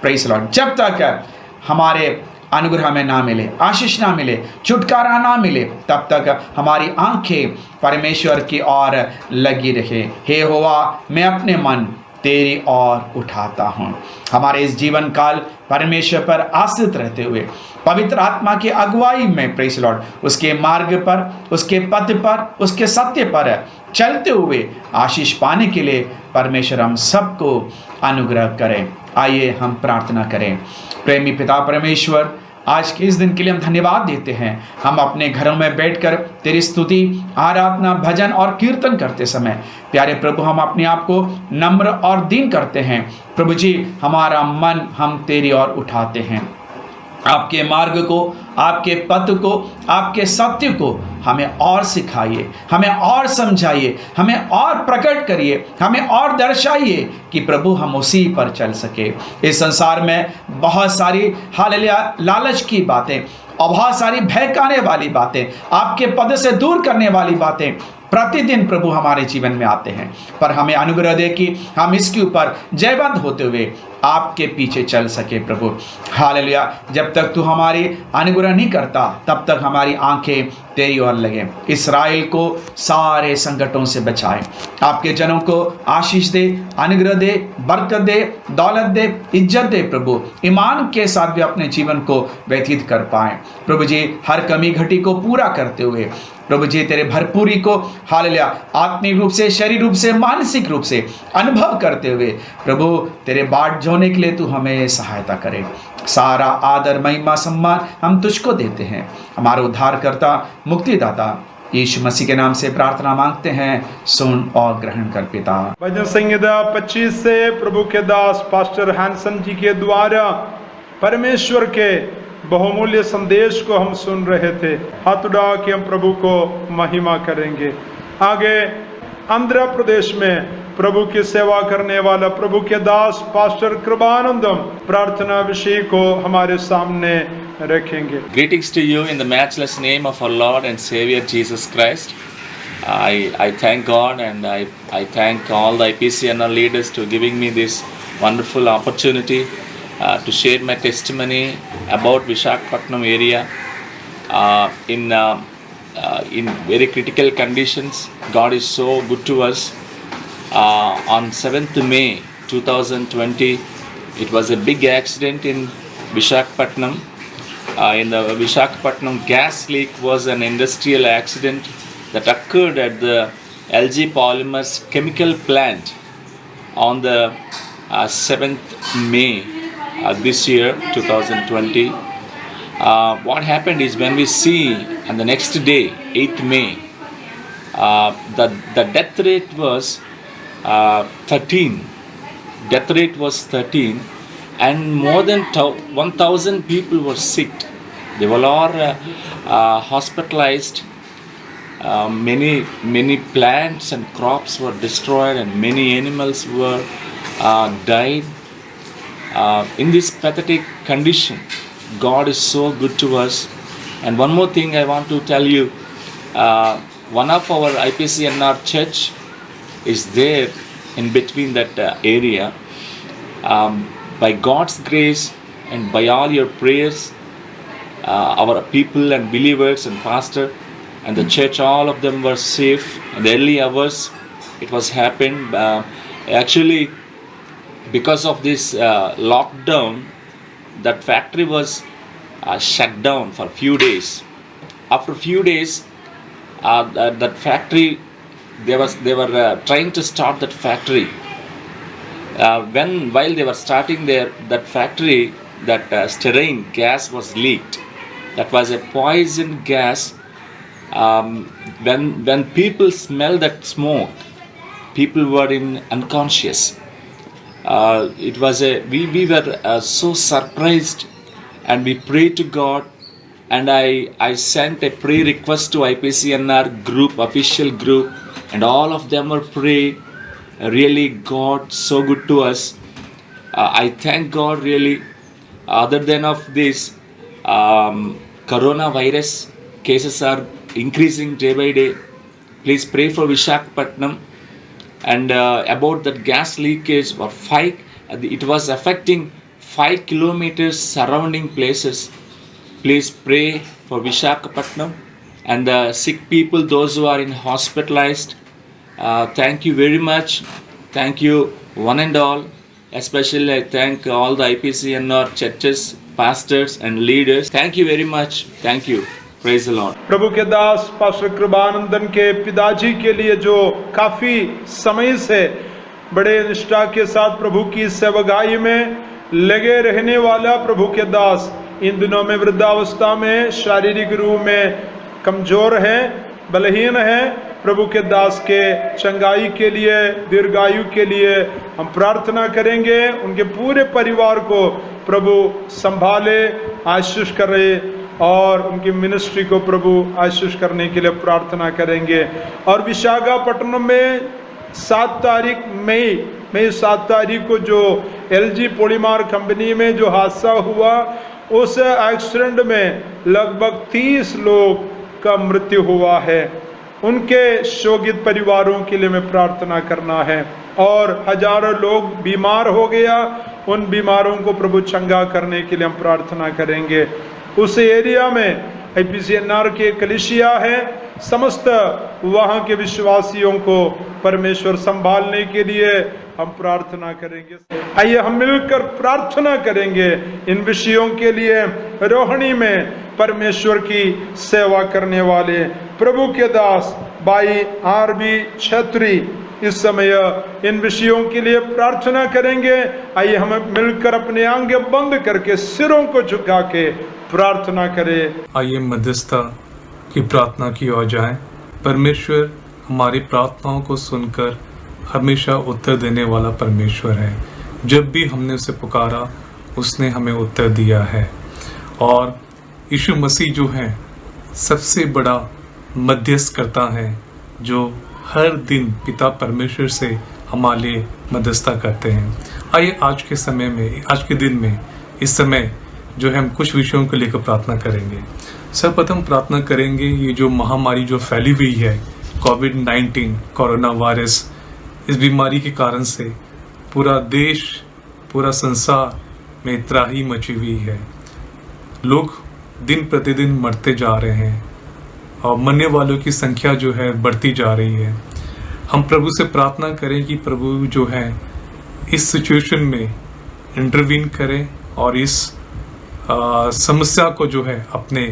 प्रेज़ द लॉर्ड जब तक हमारे अनुग्रह में ना मिले, आशीष ना मिले, छुटकारा ना मिले, तब तक हमारी आंखें परमेश्वर की ओर लगी रहे। हे यहोवा मैं अपने मन तेरी ओर उठाता हूँ। हमारे इस जीवन काल परमेश्वर पर आश्रित रहते हुए पवित्र आत्मा की अगुवाई में प्रेज़ द लॉर्ड उसके मार्ग पर, उसके पथ पर, उसके सत्य पर चलते हुए आशीष पाने के लिए परमेश्वर हम सबको अनुग्रह करें। आइए हम प्रार्थना करें। प्रेमी पिता परमेश्वर आज के इस दिन के लिए हम धन्यवाद देते हैं। हम अपने घरों में बैठकर तेरी स्तुति, आराधना, भजन और कीर्तन करते समय प्यारे प्रभु हम अपने आप को नम्र और दीन करते हैं। प्रभु जी हमारा मन हम तेरी ओर उठाते हैं। आपके मार्ग को, आपके पथ को, आपके सत्य को हमें और सिखाइए, हमें और समझाइए, हमें और प्रकट करिए, हमें और दर्शाइए कि प्रभु हम उसी पर चल सके। इस संसार में बहुत सारी हालेलुया लालच की बातें और बहुत सारी बहकाने वाली बातें, आपके पद से दूर करने वाली बातें प्रतिदिन प्रभु हमारे जीवन में आते हैं, पर हमें अनुग्रह दे कि हम इसके ऊपर जयवंत होते हुए आपके पीछे चल सके। प्रभु हालेलुया जब तक तू हमारी अनुग्रह नहीं करता तब तक हमारी आंखें तेरी ओर लगे। इस्राएल को सारे संकटों से बचाए, आपके जनों को आशीष दे, अनुग्रह दे, बरकत दे, दौलत दे, इज्जत दे। प्रभु ईमान के साथ भी अपने जीवन को व्यतीत कर पाए। प्रभु जी हर कमी घटी को पूरा करते हुए प्रभु जी तेरे भरपूरी को हालेलुया आत्मिक रूप से, शरीर रूप से, मानसिक रूप से अनुभव करते हुए प्रभु तेरे बाट जोने के लिए तू हमें सहायता करे। सारा आदर, महिमा, सम्मान हम तुझको देते हैं। हमारा उद्धारकर्ता, मुक्तिदाता यीशु मसीह के नाम से प्रार्थना मांगते हैं, सुन और ग्रहण कर पिता। भजन संहिता 25 से प्रभु के दास पास्टर हैंसन जी के द्वारा परमेश्वर के बहुमूल्य संदेश को हम सुन रहे थे। हाथ उठा के हम प्रभु को महिमा करेंगे। आगे आंध्र प्रदेश में प्रभु की सेवा करने वाला प्रभु के दास पास्टर कृपानंदम प्रार्थना विषय को हमारे सामने रखेंगे। Greetings to you in the matchless name of our Lord and Savior Jesus Christ. I thank God and I thank all the IPCNR leaders to giving me this wonderful opportunity to share my testimony about Visakhapatnam area in very critical conditions. God is so good to us. On 7th May 2020, it was a big accident in Visakhapatnam. In the Visakhapatnam gas leak was an industrial accident that occurred at the LG Polymers chemical plant on the 7th May this year 2020. What happened is when we see on the next day 8th May the death rate was 13. Death rate was 13, and more than 1,000 people were sick. They were all hospitalized. Many plants and crops were destroyed, and many animals were died. In this pathetic condition, God is so good to us. And one more thing I want to tell you, one of our IPCNR church is there in between that area. By God's grace and by all your prayers, our people and believers and pastor and the church, all of them were safe. In the early hours it was happened. Actually, because of this lockdown, that factory was shut down for a few days. After a few days, that factory, they were trying to start that factory. While they were starting that factory, that stearine gas was leaked. That was a poison gas. When people smell that smoke, people were unconscious. We were so surprised, and we prayed to God, and I sent a prayer request to IPCNR group, official group, and all of them were praying. Really, God so good to us. I thank God really. Other than of this, coronavirus cases are increasing day by day. Please pray for Visakhapatnam. And about that gas leakage, it was affecting 5 kilometers surrounding places. Please pray for Visakhapatnam and the sick people, those who are hospitalized. Thank you very much. Thank you one and all. Especially I thank all the IPCNR churches, pastors and leaders. Thank you very much. Thank you. Praise the Lord. प्रभु के दास pastor कृपानंदन के पिताजी के लिए जो काफी समय से बड़े निष्ठा के साथ प्रभु की सेवकाई में लगे रहने वाला प्रभु के दास इन दिनों में वृद्धावस्था में शारीरिक रूप में कमजोर है, बलहीन है। प्रभु के दास के चंगाई के लिए, दीर्घायु के लिए हम प्रार्थना करेंगे। उनके पूरे परिवार को प्रभु संभाले, आशीष करे और उनकी मिनिस्ट्री को प्रभु आशीष करने के लिए प्रार्थना करेंगे। और विशाखापट्टनम में 7 तारीख मई 7 तारीख को जो LG पॉलीमर कंपनी में जो हादसा हुआ, उस एक्सीडेंट में लगभग 30 लोग का मृत्यु हुआ है। उनके शोकित परिवारों के लिए मैं प्रार्थना करना है। और हजारों लोग बीमार हो गया, उन बीमारों को प्रभु चंगा करने के लिए हम प्रार्थना करेंगे। उस एरिया में IPCNR के कलीसिया है, समस्त वहाँ के विश्वासियों को परमेश्वर संभालने के लिए हम प्रार्थना करेंगे। आइए हम मिलकर प्रार्थना करेंगे इन विषयों के लिए। रोहिणी में परमेश्वर की सेवा करने वाले प्रभु के दास भाई RB छेत्री इस समय इन विषयों के लिए प्रार्थना करेंगे। आइए हम मिलकर अपने आंखें बंद करके सिरों को झुका के प्रार्थना करें। आइए मध्यस्थता की प्रार्थना की ओर जाएं। परमेश्वर हमारी प्रार्थनाओं को सुनकर हमेशा उत्तर देने वाला परमेश्वर है। जब भी हमने उसे पुकारा, उसने हमें उत्तर दिया है। और यीशु मसीह जो है सबसे बड़ा मध्यस्थकर्ता है, जो हर दिन पिता परमेश्वर से हमारे लिए मध्यस्थता करते हैं। आइए आज के समय में, आज के दिन में, इस समय जो है हम कुछ विषयों को लेकर प्रार्थना करेंगे। सर्वप्रथम प्रार्थना करेंगे, ये जो महामारी जो फैली हुई है कोविड-19 कोरोना वायरस, इस बीमारी के कारण से पूरा देश, पूरा संसार में त्राही मची हुई है। लोग दिन प्रतिदिन मरते जा रहे हैं और मरने वालों की संख्या जो है बढ़ती जा रही है। हम प्रभु से प्रार्थना करें कि प्रभु जो है इस सिचुएशन में इंटरवीन करें और इस समस्या को जो है अपने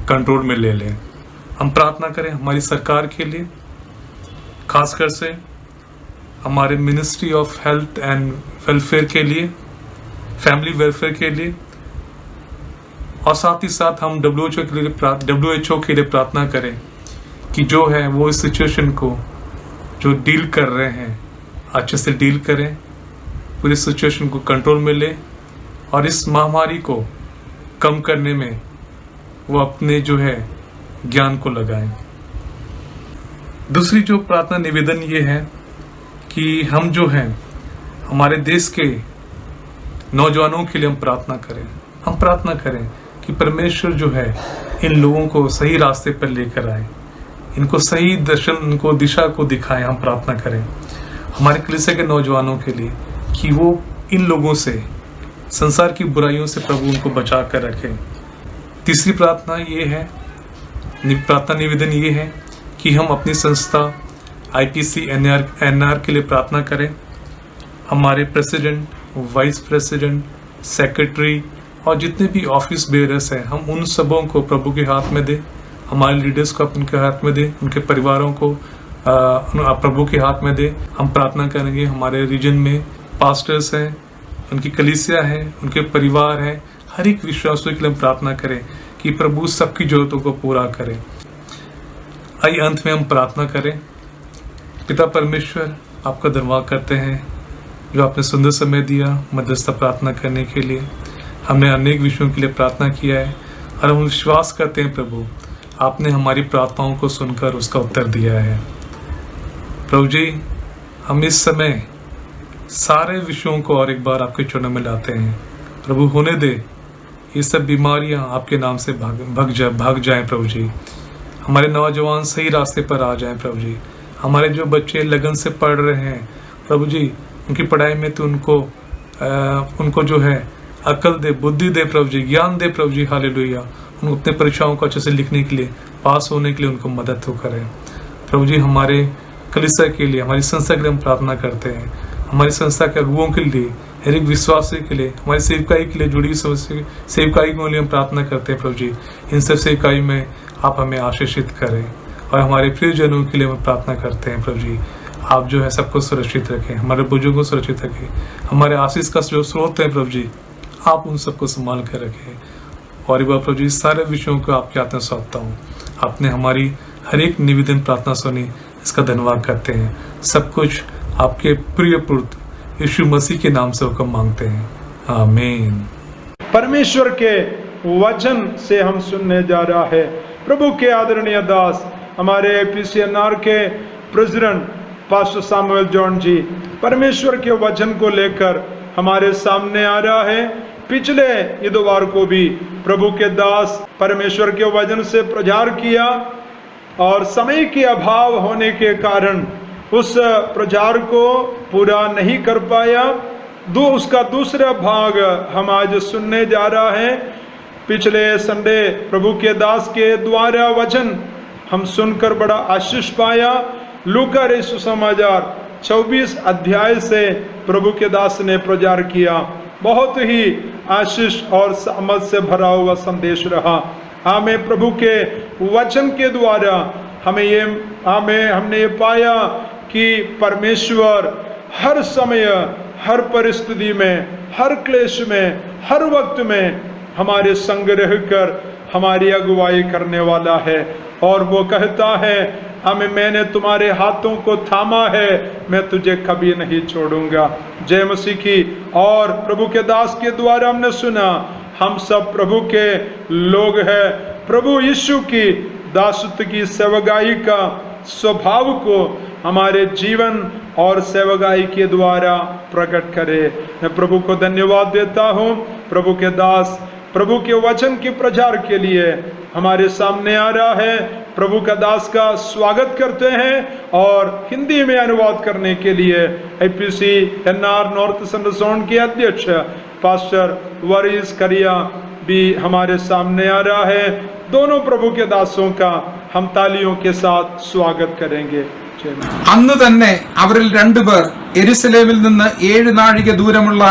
कंट्रोल में ले लें। हम प्रार्थना करें हमारी सरकार के लिए, खासकर से हमारे ministry of health and welfare के लिए, फैमिली वेलफेयर के लिए, और साथ ही साथ हम WHO के लिए प्रार्थना करें कि जो है वो इस सिचुएशन को जो डील कर रहे हैं, अच्छे से डील करें, पूरी सिचुएशन को कंट्रोल में ले और इस महामारी को कम करने में वो अपने जो है ज्ञान को लगाएं। दूसरी जो प्रार्थना निवेदन ये है कि हम जो है हमारे देश के नौजवानों के लिए हम प्रार्थना करें कि परमेश्वर जो है इन लोगों को सही रास्ते पर लेकर आए, इनको सही दर्शन, इनको दिशा को दिखाएं। हम प्रार्थना करें हमारे कलीसिया के नौजवानों के लिए कि वो इन लोगों से, संसार की बुराइयों से प्रभु उनको बचा कर रखे। तीसरी प्रार्थना निवेदन ये है कि हम अपनी संस्था IPC NR के लिए प्रार्थना करें। हमारे प्रेसिडेंट, वाइस प्रेसिडेंट, सेक्रेटरी और जितने भी ऑफिस बेयरर्स हैं, हम उन सबों को प्रभु के हाथ में दें, हमारे लीडर्स को उनके हाथ में दें, उनके परिवारों को प्रभु के हाथ में दें। हम प्रार्थना करेंगे हमारे रीजन में पास्टर्स हैं, उनकी कलीसिया है, उनके परिवार हैं, हर एक विश्वासियों के लिए हम प्रार्थना करें कि प्रभु सबकी जरूरतों को पूरा करें। आइए अंत में हम प्रार्थना करें। पिता परमेश्वर, आपका धन्यवाद करते हैं जो आपने सुंदर समय दिया मध्यस्थता प्रार्थना करने के लिए। हमने अनेक विषयों के लिए प्रार्थना किया है और हम विश्वास करते हैं प्रभु आपने हमारी प्रार्थनाओं को सुनकर उसका उत्तर दिया है। प्रभु जी, हम इस समय सारे विषयों को और एक बार आपके चरणों में लाते हैं। प्रभु होने दे ये सब बीमारियां आपके नाम से भाग जाएं प्रभु जी। हमारे नौजवान सही रास्ते पर आ जाएं प्रभु जी। हमारे जो बच्चे लगन से पढ़ रहे हैं प्रभु जी, उनकी पढ़ाई में तो उनको जो है अकल दे, बुद्धि दे प्रभु जी, ज्ञान दे प्रभु जी। हालेलुया। उनको अपने परीक्षाओं को अच्छे से लिखने के लिए, पास होने के लिए उनको मदद तो करें प्रभु जी। हमारे कलीसिया के लिए, हमारी संस्था के लिए हम प्रार्थना करते हैं। हमारी संस्था के अगुओं के लिए, हर एक विश्वासी के लिए, हमारी सेवकाई के लिए जुड़ी सेवकाई के लिए हम प्रार्थना करते हैं प्रभु जी। इन सब सेवकाई में आप हमें आशीषित करें और हमारे प्रियजनों के लिए हम प्रार्थना करते हैं प्रभु जी। आप जो है सबको सुरक्षित रखें, हमारे बुजुर्गों को सुरक्षित रखें, हमारे आशीष का जो स्रोत है प्रभु जी, आप उन सबको संभाल कर रखें। और प्रभु जी, सारे विषयों को आपके हाथ में सौंपता हूँ। आपने हमारी हर एक निवेदन प्रार्थना सुनी, इसका धन्यवाद करते हैं। सब कुछ आपके प्रिय पुत्र यीशु मसीह के नाम से हुक्म मांगते हैं, आमीन। परमेश्वर के वचन से हम सुनने जा रहा है। प्रभु के आदरणीय दास, हमारे IPC NR के प्रेसिडेंट पास्टर सामुएल जॉन जी परमेश्वर के वचन को लेकर हमारे सामने आ रहा है। पिछले इतवार को भी प्रभु के दास परमेश्वर के वचन से प्रचार किया और समय के अभाव होने के कारण उस प्रचार को पूरा नहीं कर पाया। उसका दूसरा भाग हम आज सुनने जा रहा है। पिछले संडे प्रभु के दास के द्वारा वचन हम सुनकर बड़ा आशीष पाया। लूका सुसमाचार 24 अध्याय से प्रभु के दास ने प्रचार किया। बहुत ही आशीष और सामर्थ से भरा हुआ संदेश रहा। हमें प्रभु के वचन के द्वारा हमने ये पाया कि परमेश्वर हर समय, हर परिस्थिति में, हर क्लेश में, हर वक्त में हमारे संग रहकर हमारी अगुवाई करने वाला है। और वो कहता है, मैंने तुम्हारे हाथों को थामा है, मैं तुझे कभी नहीं छोड़ूंगा। जय मसीह की। और प्रभु के दास के द्वारा हमने सुना, हम सब प्रभु के लोग हैं। प्रभु यीशु की दासत्व की सेवकाई का स्वभाव को हमारे जीवन और सेवकाई के द्वारा प्रकट करे। मैं प्रभु को धन्यवाद देता हूँ। प्रभु के दास प्रभु के वचन के प्रचार के लिए हमारे सामने आ रहा है। प्रभु का दास का स्वागत करते हैं और हिंदी में अनुवाद करने के लिए IPC NR north central zone के अध्यक्ष पास्टर वरीस करिया भी हमारे सामने आ रहा है। दोनों प्रभु के दासों का हम तालियों के साथ स्वागत करेंगे। അന്ന് തന്നെ അവരിൽ രണ്ടുപേർ യെരുശലേമിൽ നിന്ന് 7 നാഴിക ദൂരമുള്ള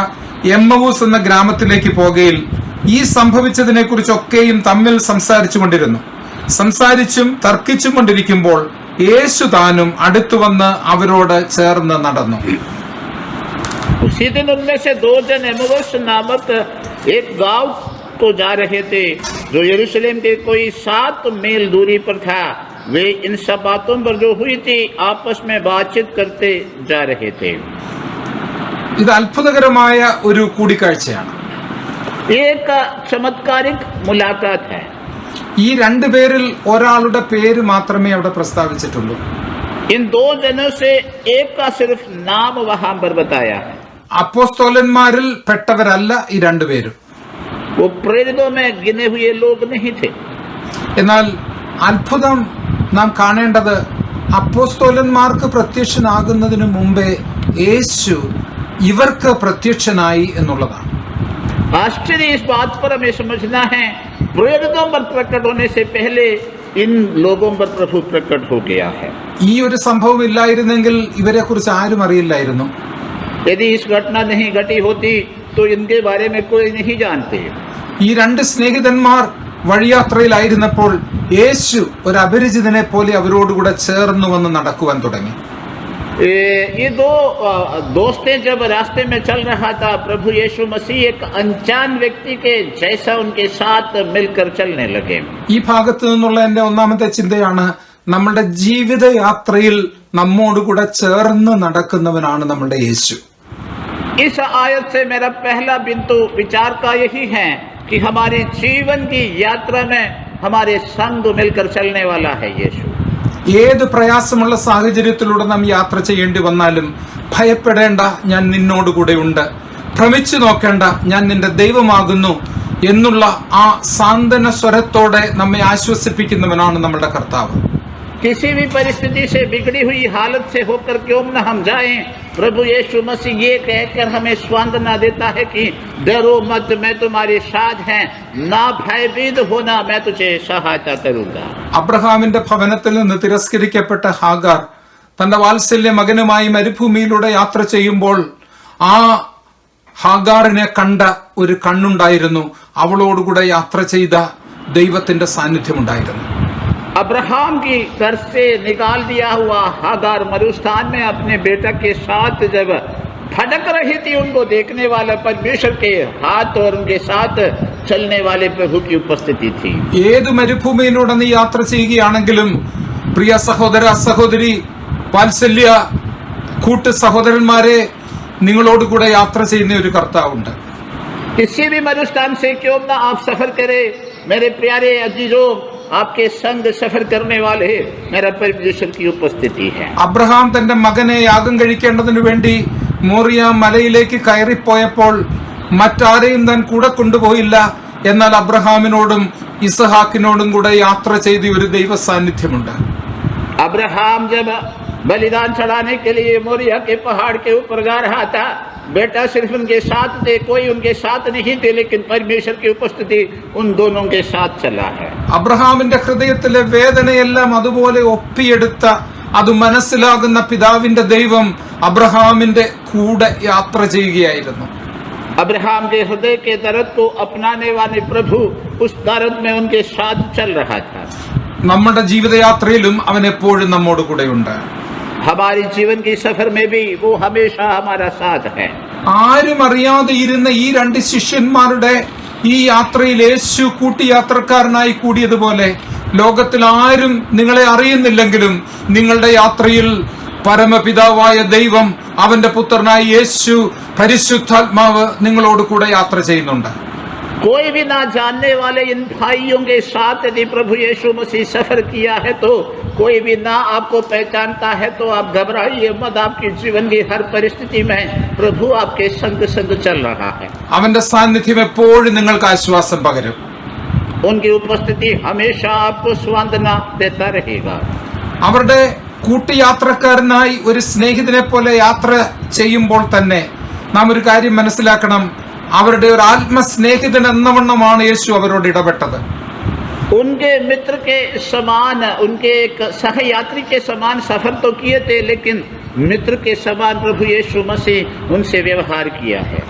എമ്മവൂസ് എന്ന ഗ്രാമത്തിലേക്ക് പോകയിൽ ഈ സംഭവിച്ചതിനെ കുറിച്ചൊക്കെയും തമ്മിൽ സംസാരിച്ചും തർക്കിച്ചും കൊണ്ടിരിക്കുമ്പോൾ യേശു താനും അടുത്തു വന്ന് അവരോട് ചേർന്ന് നടന്നു. उसी दिन उनमें से 2 जन एम्माउस नामक एक गांव को जा रहे थे, जो यरूशलेम के कोई 7 मील दूरी पर था। वे इन सब बातों पर जो हुई थी आपस में बातचीत करते जा रहे थे। ഇത് അത്ഭുതകരമായ ഒരു കൂടിക്കാഴ്ചയാണ്. ये एक चमत्कारिक मुलाकात है। ഈ രണ്ടുപേരിൽ ഒരാളുടെ പേര് മാത്രമേ അവിടെ പ്രസ്താവിച്ചിട്ടുള്ളൂ. इन दो जनों से एक का सिर्फ नाम वहां पर बताया है। അപ്പോസ്തോലന്മാരിൽ പെട്ടവരല്ല ഈ രണ്ടുപേരും. वो प्रेरितों में गिने हुए लोग नहीं थे। എന്നാൽ അത്ഭുതം നാം കാണേണ്ടത് അപ്പോസ്തോലന്മാർക്ക് പ്രത്യക്ഷനാകുന്നതിന് മുമ്പേ യേശു ഇവർക്ക് പ്രത്യക്ഷനായി എന്നുള്ളതാണ്. आश्चर्य इस बात पर हमें समझना है, प्रेरितों पर प्रकट होने से पहले इन लोगों पर प्रभु प्रकट हो गया है। ഈ ഒരു സംഭവം ഇല്ലായിരുന്നെങ്കിൽ ഇവരെ കുറിച്ച് ആരും അറിയില്ലായിരുന്നു. यदि इस घटना नहीं घटी होती तो इनके बारे में कोई नहीं जानते। ഈ രണ്ട് സ്നേഹിതന്മാർ വഴിയാത്രയിലായിരുന്നപ്പോൾ യേശു ഒരു അപരിചിതനെ പോലെ അവരോടുകൂടെ ചേർന്ന് വന്ന് നടക്കുവാൻ തുടങ്ങി. ये दो दोस्तें जब रास्ते में चल रहा था, प्रभु यीशु मसीह एक अनजान व्यक्ति के जैसा उनके साथ मिलकर चलने लगे। ഈ ഭാഗത്ത് നിന്നുള്ള എന്റെ ഒന്നാമത്തെ ചിന്തയാണ്, നമ്മളുടെ ജീവിതയാത്രയിൽ നമ്മോടുകൂടെ ചേർന്ന് നടക്കുന്നവനാണ് നമ്മളുടെ യേശു. इस आयत से मेरा पहला बिंदु विचार का यही है कि हमारे जीवन की यात्रा में हमारे संग मिलकर चलने वाला है यीशु। ഏത് പ്രയാസമുള്ള സാഹചര്യത്തിലൂടെ നാം യാത്ര ചെയ്യേണ്ടി വന്നാലും ഭയപ്പെടേണ്ട, ഞാൻ നിന്നോടുകൂടെ ഉണ്ട്. ഭ്രമിച്ചു നോക്കേണ്ട, ഞാൻ നിന്റെ ദൈവമാകുന്നു എന്നുള്ള ആ സാന്ത്വന സ്വരത്തോടെ നമ്മെ ആശ്വസിപ്പിക്കുന്നവനാണ് നമ്മുടെ കർത്താവ്. किसी भी परिस्थिति से बिगड़ी हुई हालत से होकर क्यों न हम जाएं, प्रभु यीशु मसीह ये कहकर हमें सांत्वना देता है कि डरो मत, मैं तुम्हारे साथ हैं, ना भयभीत होना, मैं तुझे सहायता करूंगा। അബ്രഹാമിന്റെ ഭവനത്തിൽ നിന്ന് തിരസ്കരിക്കപ്പെട്ട ഹാഗാർ തന്റെ വാത്സല്യ മകനുമായി മരുഭൂമിയിലൂടെ യാത്ര ചെയ്യുമ്പോൾ ആ ഹാഗാറിനെ കണ്ട ഒരു കണ്ണുണ്ടായിരുന്നു. അവളോടുകൂടെ യാത്ര ചെയ്ത ദൈവത്തിന്റെ സാന്നിധ്യമുണ്ടായിരുന്നു. अब्राहम की घर से निकाल दिया हुआ हागार मरुस्थान में अपने बेटा के साथ जब भटक रही थी, उनको देखने वाला परमेश्वर के हाथ और उनके साथ चलने वाले प्रभु की उपस्थिति थी। ഏത് മരുഭൂമിയിലൂടെ നീ യാത്ര ചെയ്യുകയാണെങ്കിലും പ്രിയ സഹോദര സഹോദരി, വാത്സല്യ കൂട്ടു സഹോദരന്മാരെ, നിങ്ങളോടുകൂടെ യാത്ര ചെയ്യുന്ന ഒരു കർത്താവുണ്ട്. किसी भी मरुस्थान से क्यों ना आप सफर करें, मेरे प्यारे अजीजों, आपके संग सफर करने वाले मेरा परमेश्वर की उपस्थिति है। അബ്രഹാം തന്റെ മകനെ യാഗം കഴിക്കേണ്ടതിനു വേണ്ടി മോറിയ മലയിലേക്ക് കയറിപ്പോയപ്പോൾ മറ്റാരെയും താൻ കൂടെ കൊണ്ടുപോയില്ല. എന്നാൽ അബ്രഹാമിനോടും ഇസഹാക്കിനോടും കൂടെ യാത്ര ചെയ്ത ഒരു ദൈവ സാന്നിധ്യമുണ്ട്. अब्राहम जब बलिदान चढ़ाने के लिए मोरिया के पहाड़ के ऊपर जा रहा था, बेटा सिर्फ उनके साथ थे, कोई उनके साथ नहीं थे, लेकिन परमेश्वर की उपस्थिति उन दोनों के साथ चला है। അബ്രഹാമിന്റെ ഹൃദയത്തിലെ വേദനയെല്ലാം അതുപോലെ ഒപ്പിയെടുത്ത, അത് മനസ്സിലാകുന്ന പിതാവിന്റെ ദൈവം അബ്രഹാമിന്റെ കൂടെ യാത്ര ചെയ്യുകയായിരുന്നു. अब्राहम के हृदय के दर्द को अपनाने वाले प्रभु उस दर्द में उनके साथ चल रहा था। നമ്മുടെ ജീവിതയാത്രയിലും അവൻ എപ്പോഴും നമ്മോട് കൂടെയുണ്ട്. हमारे जीवन की सफर में भी वो हमेशा हमारा साथ है। ആരും അറിയാതെ ഇരുന്ന ഈ രണ്ട് ശിഷ്യന്മാരുടെ ഈ യാത്രയിൽ യേശു കൂട്ടിയാത്രക്കാരനായി കൂടിയതുപോലെ ലോകത്തിൽ ആരും നിങ്ങളെ അറിയുന്നില്ലെങ്കിലും നിങ്ങളുടെ യാത്രയിൽ പരമപിതാവായ ദൈവം, അവന്റെ പുത്രനായ യേശു പരിശുദ്ധാത്മാവ് നിങ്ങളോട് കൂടെ യാത്ര ചെയ്യുന്നുണ്ട്. कोई भी ना जानने वाले इन भाइयों के साथ यदि प्रभु यीशु मसीह सफर किया है, तो कोई भी ना आपको पहचानता है तो आप घबराइए मत। आपके जीवन की हर परिस्थिति में प्रभु आपके संग संग चल रहा है। അവന്റെ സാന്നിധ്യം എപ്പോഴും നിങ്ങൾക്ക് ആശ്വാസം പകരും. उनकी उपस्थिति हमेशा आपको सांत्वना देता रहेगा। അവരുടെ കൂട്ടിയാത്രക്കാരനായി ഒരു സ്നേഹിതനെ പോലെ യാത്ര ചെയ്യുമ്പോൾ തന്നെ നാം ഒരു കാര്യം മനസ്സിലാക്കണം, അവരുടെ ഒരു ആത്മസ്നേഹിതൻ എന്നവണ്ണമാണ് യേശു അവരോട് ഇടപെട്ടത്. उनके मित्र के समान, उनके एक सहयात्री के समान सफर तो किए थे, लेकिन मित्र के समान प्रभु यीशु मसीह उनसे व्यवहार किया है।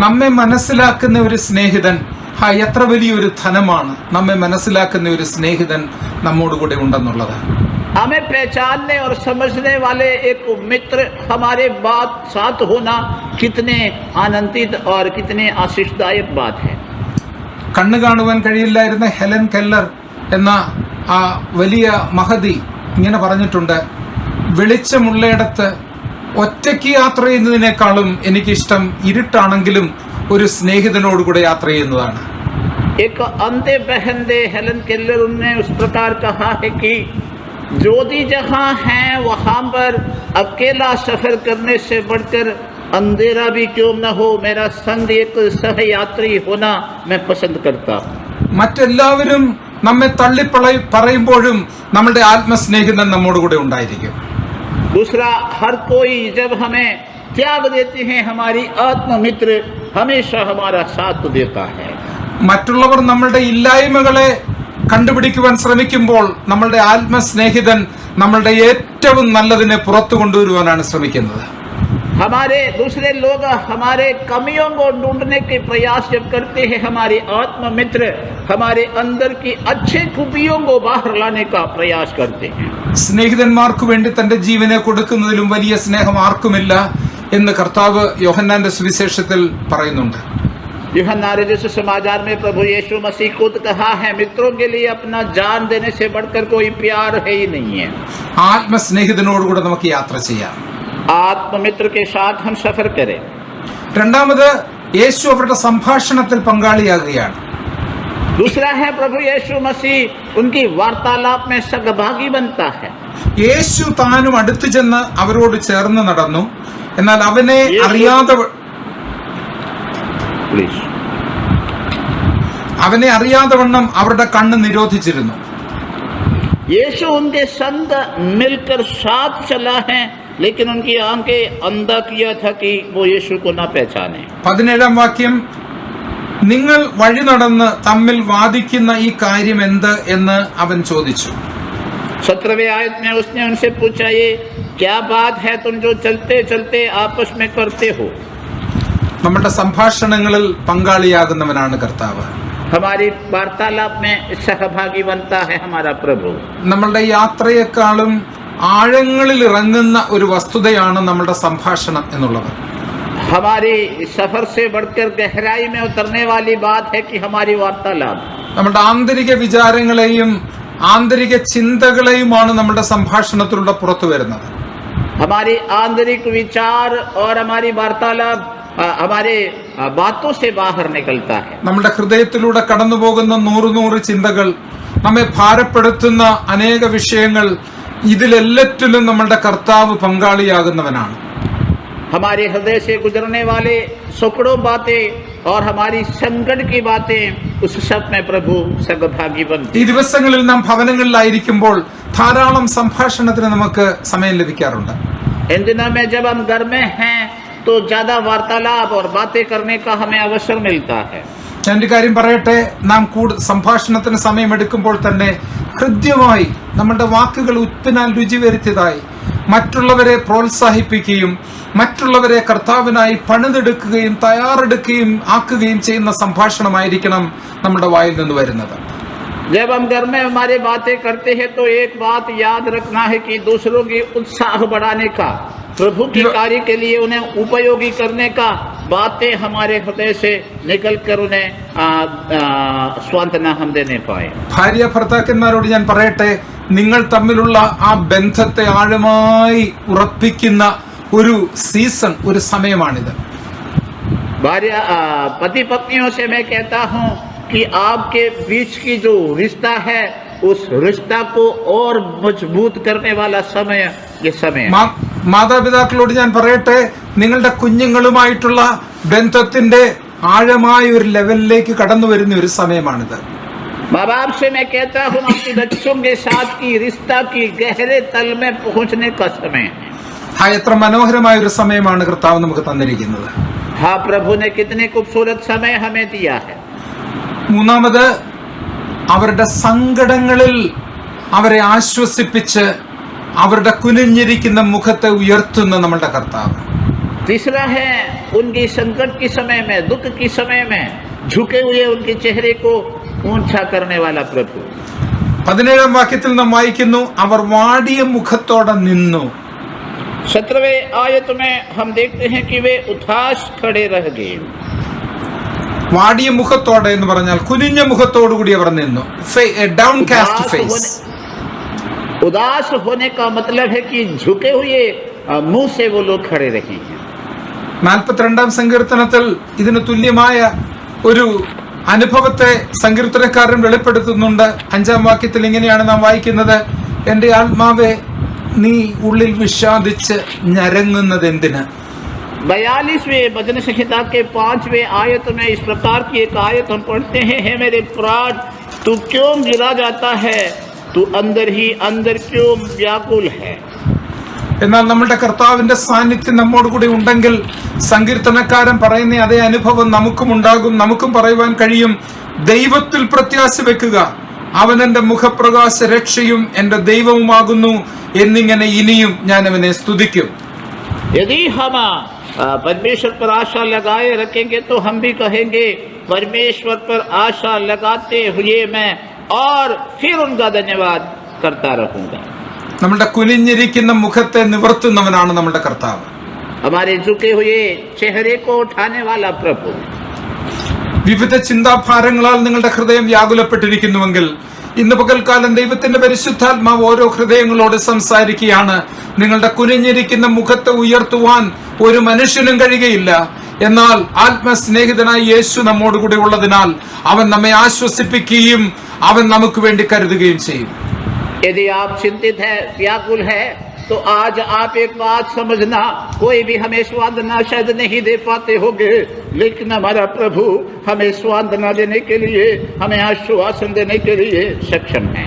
നമ്മെ മനസ്സിലാക്കുന്ന ഒരു സ്നേഹിതൻ എത്ര വലിയൊരു ധനമാണ്. നമ്മെ മനസ്സിലാക്കുന്ന ഒരു സ്നേഹിതൻ നമ്മോട് കൂടെ ഉണ്ടെന്നുള്ളത്. हमें पहचानने और समझने वाले एक मित्र हमारे बात साथ होना कितने आनंदित और कितने आशीषदायक बात है। കണ്ണു കാണുവാൻ കഴിയില്ലായിരുന്ന ഹെലൻ കെല്ലർ എന്ന ആ വലിയ മഹതി ഇങ്ങനെ പറഞ്ഞിട്ടുണ്ട്, വെളിച്ചമുള്ളയിടത്ത് ഒറ്റയ്ക്ക് യാത്ര ചെയ്യുന്നതിനേക്കാളും എനിക്കിഷ്ടം ഇരുട്ടാണെങ്കിലും ഒരു സ്നേഹിതനോടുകൂടെ യാത്ര ചെയ്യുന്നതാണ്. एक अंधे बहंदे हेलन केलर ने उस प्रकार कहा है कि ज्योति जहाँ है वहाँ पर अकेला सफर करने से बढ़कर अंधेरा भी क्यों न हो, मेरा संग एक सहयात्री होना मैं पसंद करता हूँ. മറ്റെല്ലാവരും നമ്മെ പറയുമ്പോഴും നമ്മളുടെ ആത്മസ്നേഹിതൻ നമ്മോടുകൂടെ ഉണ്ടായിരിക്കും. दूसरा, हर कोई जब हमें त्याग देते हैं, हमारी आत्ममित्र हमेशा हमारा साथ देता है. മറ്റുള്ളവർ നമ്മളുടെ ഇല്ലായ്മകളെ കണ്ടുപിടിക്കുവാൻ ശ്രമിക്കുമ്പോൾ നമ്മളുടെ ആത്മസ്നേഹിതൻ നമ്മളുടെ ഏറ്റവും നല്ലതിനെ പുറത്തു കൊണ്ടുവരുവാനാണ് ശ്രമിക്കുന്നത്. हमारे दूसरे लोग हमारे कमियों को ढूंढने के प्रयास जब करते हैं, हमारे आत्ममित्र हमारे अंदर की अच्छी खूबियों को बाहर लाने का प्रयास करते हैं. സ്നേഹിതന്മാർക്ക് വേണ്ടി തന്റെ ജീവനെ കൊടുക്കുന്നതിലും വലിയ സ്നേഹം ആർക്കുമില്ല എന്ന് കർത്താവ് യോഹന്നാന്റെ സുവിശേഷത്തിൽ പറയുന്നുണ്ട്. यूहन्ना रचित समाचार में प्रभु यीशु मसीह खुद कहा है, मित्रों के लिए अपना जान देने से बढ़कर कोई प्यार है ही नहीं है. ആത്മസ്നേഹിതനോടുകൂടെ നമുക്ക് യാത്ര ചെയ്യാം. आत्ममित्र के साथ हम सफर करें. രണ്ടാമത്, യേശു അവരുടെ സംഭാഷണത്തിൽ പങ്കാളിയാകുകയാണ്. दूसरा है, प्रभु यीशु मसीह उनकी वार्तालाप में सहभागी बनता है. യേശു താനും അടുത്തു ചെന്ന് അവരോട് ചേർന്ന് നടന്നു. എന്നാൽ അവനെ അറിയാതവണ്ണം അവരുടെ കണ്ണ് നിരോധിച്ചിരുന്നു. यीशु उनके संग मिलकर साथ चला है, लेकिन उनकी आंखें अंधा किया था कि वो यीशु को न पहचाने. 17-ാം വാക്യം, നിങ്ങൾ വഴി നടന്ന് തമ്മിൽ വാദിക്കുന്ന ഈ കാര്യം എന്ത് എന്ന് അവൻ ചോദിച്ചു. 17वें आयत में उसने उनसे पूछा, ये क्या बात है तुम जो चलते चलते आपस में करते हो. നമ്മുടെ സംഭാഷണങ്ങളിൽ പങ്കാളിയാകുന്നവനാണ് കർത്താവ്. हमारी वार्तालाप में सहभागी बनता है हमारा प्रभु. നമ്മളുടെ യാത്രയെക്കാളും ആഴങ്ങളിൽ ഇറങ്ങുന്ന ഒരു വസ്തുതയാണ് നമ്മളുടെ സംഭാഷണം എന്നുള്ളത്. हमारी सफर से बढ़कर गहराई में उतरने वाली बात है कि हमारी वार्तालाप നമ്മുടെ ആന്തരിക വിചാരങ്ങളെയും ആന്തരിക ചിന്തകളെയുമാണ് നമ്മുടെ സംഭാഷണത്തിലൂടെ പുറത്തു വരുന്നത്. हमारी आंतरिक विचार और हमारी वार्तालाप हमारे बातों से बाहर निकलता है. നമ്മുടെ ഹൃദയത്തിലൂടെ കടന്നു പോകുന്ന നൂറ് ചിന്തകൾ, നമ്മെ ഭാരപ്പെടുത്തുന്ന അനേക വിഷയങ്ങൾ, ഇതിലെല്ലാറ്റിലും നമ്മളുടെ കർത്താവ് പങ്കാളിയാകുന്നവനാണ്. हमारे हृदय से गुजरने वाले सैकड़ों बातें और हमारी संकट की बातें, उस सब में प्रभु सहभागी बनते. ഈ ദിവസങ്ങളിൽ നാം ഭവനങ്ങളിലായിരിക്കുമ്പോൾ ധാരാളം സംഭാഷണത്തിന് നമുക്ക് സമയം ലഭിക്കാറുണ്ട്. इन दिनों में जब हम घर में हैं तो ज्यादा वार्तालाप और बातें करने का हमें अवसर मिलता है. ഞാൻ ഒരു കാര്യം പറയട്ടെ, നാം സംഭാഷണത്തിന് സമയമെടുക്കുമ്പോൾ തന്നെ ഹൃദ്യമായി നമ്മുടെ വാക്കുകൾ ഉപ്പിനാൽ രുചി വരുത്തിയതായി മറ്റുള്ളവരെ പ്രോത്സാഹിപ്പിക്കുകയും മറ്റുള്ളവരെ കർത്താവിനായി പണിതെടുക്കുകയും തയ്യാറെടുക്കുകയും ആക്കുകയും ചെയ്യുന്ന സംഭാഷണമായിരിക്കണം നമ്മുടെ വായിൽ നിന്ന് വരുന്നത്. जब हम घर में हमारे बातें करते हैं तो एक बात याद रखना है कि दूसरों की उत्साह बढ़ाने का, प्रभु के कार्य के लिए उन्हें उपयोगी करने का बातें हमारे हृदय से निकल कर उन्हें सांत्वना हम देने पाए. ഭാര്യ ഭർത്താക്കന്മാരോട് ഞാൻ പറയട്ടെ, നിങ്ങൾ തമ്മിലുള്ള ആ ബന്ധത്തെ ആഴമായി ഉറപ്പിക്കുന്ന ഒരു സീസൺ, ഒരു സമയമാണിത്. पति पत्नियों से मैं कहता हूँ कि आपके बीच की जो रिश्ता है, उस रिश्ता को और मजबूत करने वाला समय ये समय है. മാതാപിതാക്കളോട് ഞാൻ പറയട്ടെ, നിങ്ങളുടെ കുഞ്ഞുങ്ങളുമായിട്ടുള്ള ബന്ധത്തിന്റെ ആഴമായ ഒരു ലെവലിലേക്ക് കടന്നു വരുന്ന ഒരു സമയമാണിത്. माँ बाप से मैं कहता हूँ, अपने बच्चों के साथ की रिश्ता की गहरे तल में पहुँचने का समय है. എത്ര മനോഹരമായ ഒരു സമയമാണ് കർത്താവ് നമുക്ക് തന്നിരിക്കുന്നത്. हाँ, प्रभु ने कितने खूबसूरत समय हमें दिया है. മൂന്നാമത്, അവരുടെ സങ്കടങ്ങളിൽ അവരെ ആശ്വസിപ്പിച്ച് അവരുടെ കുനിഞ്ഞിരിക്കുന്ന മുഖത്തെ ഉയർത്തുന്ന നമ്മളുടെ കർത്താവ്. तीसरा है, उनकी संकट के समय में, दुख के समय में झुके हुए उनके चेहरे को ऊंचा करने वाला प्रभु. 17-ാം വാക്യത്തിൽ നാം വായിക്കുന്നു, അവർ വാടിയ മുഖത്തോടെ നിന്നു. 17वें आयत में हम देखते हैं कि वे उदास खड़े रह गए. വാടിയ മുഖത്തോടെ എന്ന് പറഞ്ഞാൽ കുനിഞ്ഞ മുഖത്തോടു കൂടി അവർ നിന്നു. Downcast face. उदास होने का मतलब है कि झुके हुए मुंह से वो लोग खड़े रहे हैं. 42-ാം സങ്കീർത്തനത്തിൽ ഇതിന് തുല്യമായ ഒരു അനുഭവത്തെ സങ്കീർത്തനക്കാരൻ വെളിപ്പെടുത്തുന്നുണ്ട്. 5-ാം വാക്യത്തിൽ ഇങ്ങനെയാണ് നാം വായിക്കുന്നത്: എൻ്റെ ആത്മാവെ നീ ഉള്ളിൽ വിഷാദിച്ച് ഞരങ്ങുന്നത് എന്തിന്? 42वें भजन संहिता के 5वें आयत में इस प्रकार की एक आयत हम पढ़ते हैं: हे मेरे प्राण, तू क्यों गिरा जाता है? तू अंदर ही अंदर क्यों व्याकुल है? എന്നാൽ നമ്മുടെ കർത്താവിന്റെ സാന്നിധ്യം നമ്മോട് കൂടി ഉണ്ടെങ്കിൽ സങ്കീർത്തനക്കാരൻ പറയുന്ന അതേ അനുഭവം നമുക്കും ഉണ്ടാകും. നമുക്കും പറയുവാൻ കഴിയും: ദൈവത്തിൽ പ്രത്യാശ വെക്കുക, അവൻ എൻ്റെ മുഖപ്രകാശ രക്ഷയും എൻ്റെ ദൈവവുമാകുന്നു എന്നിങ്ങനെ ഇനിയും ഞാൻ അവനെ സ്തുതിക്കും. यदि हम परमेश्वर पर आशा लगाए रखेंगे तो हम भी कहेंगे परमेश्वर पर आशा लगाते हुए मैं और फिर उनका धन्यवाद करता रहूंगा. നമ്മുടെ കുനിഞ്ഞിരിക്കുന്ന മുഖത്തെ നിവർത്തുന്നവനാണ് നമ്മുടെ കർത്താവ്. हमारे झुके हुए चेहरे को उठाने वाला प्रभु. വിവിധ ചിന്താഭാരങ്ങളാൽ നിങ്ങളുടെ ഹൃദയം വ്യാകുലപ്പെട്ടിരിക്കുന്നുവെങ്കിൽ ഇന്ന് പകൽക്കാലം ദൈവത്തിന്റെ പരിശുദ്ധാത്മാവ് ഓരോ ഹൃദയങ്ങളോട് സംസാരിക്കുകയാണ്. നിങ്ങളുടെ കുനിഞ്ഞിരിക്കുന്ന മുഖത്തെ ഉയർത്തുവാൻ ഒരു മനുഷ്യനും കഴിയുകയില്ല. എന്നാൽ ആത്മസ്നേഹിതനായ യേശു നമ്മോട് കൂടെ ഉള്ളതിനാൽ അവൻ നമ്മെ ആശ്വസിപ്പിക്കുകയും അവൻ നമുക്ക് വേണ്ടി കരുതുകയും ചെയ്യും. यदि आप चिंतित है, व्याकुल है, तो आज आप एक बात समझना, कोई भी हमें सांत्वना शायद नहीं दे पाते होंगे, लेकिन हमारा प्रभु हमें सांत्वना देने के लिए, हमें आश्वासन देने के लिए सक्षम है.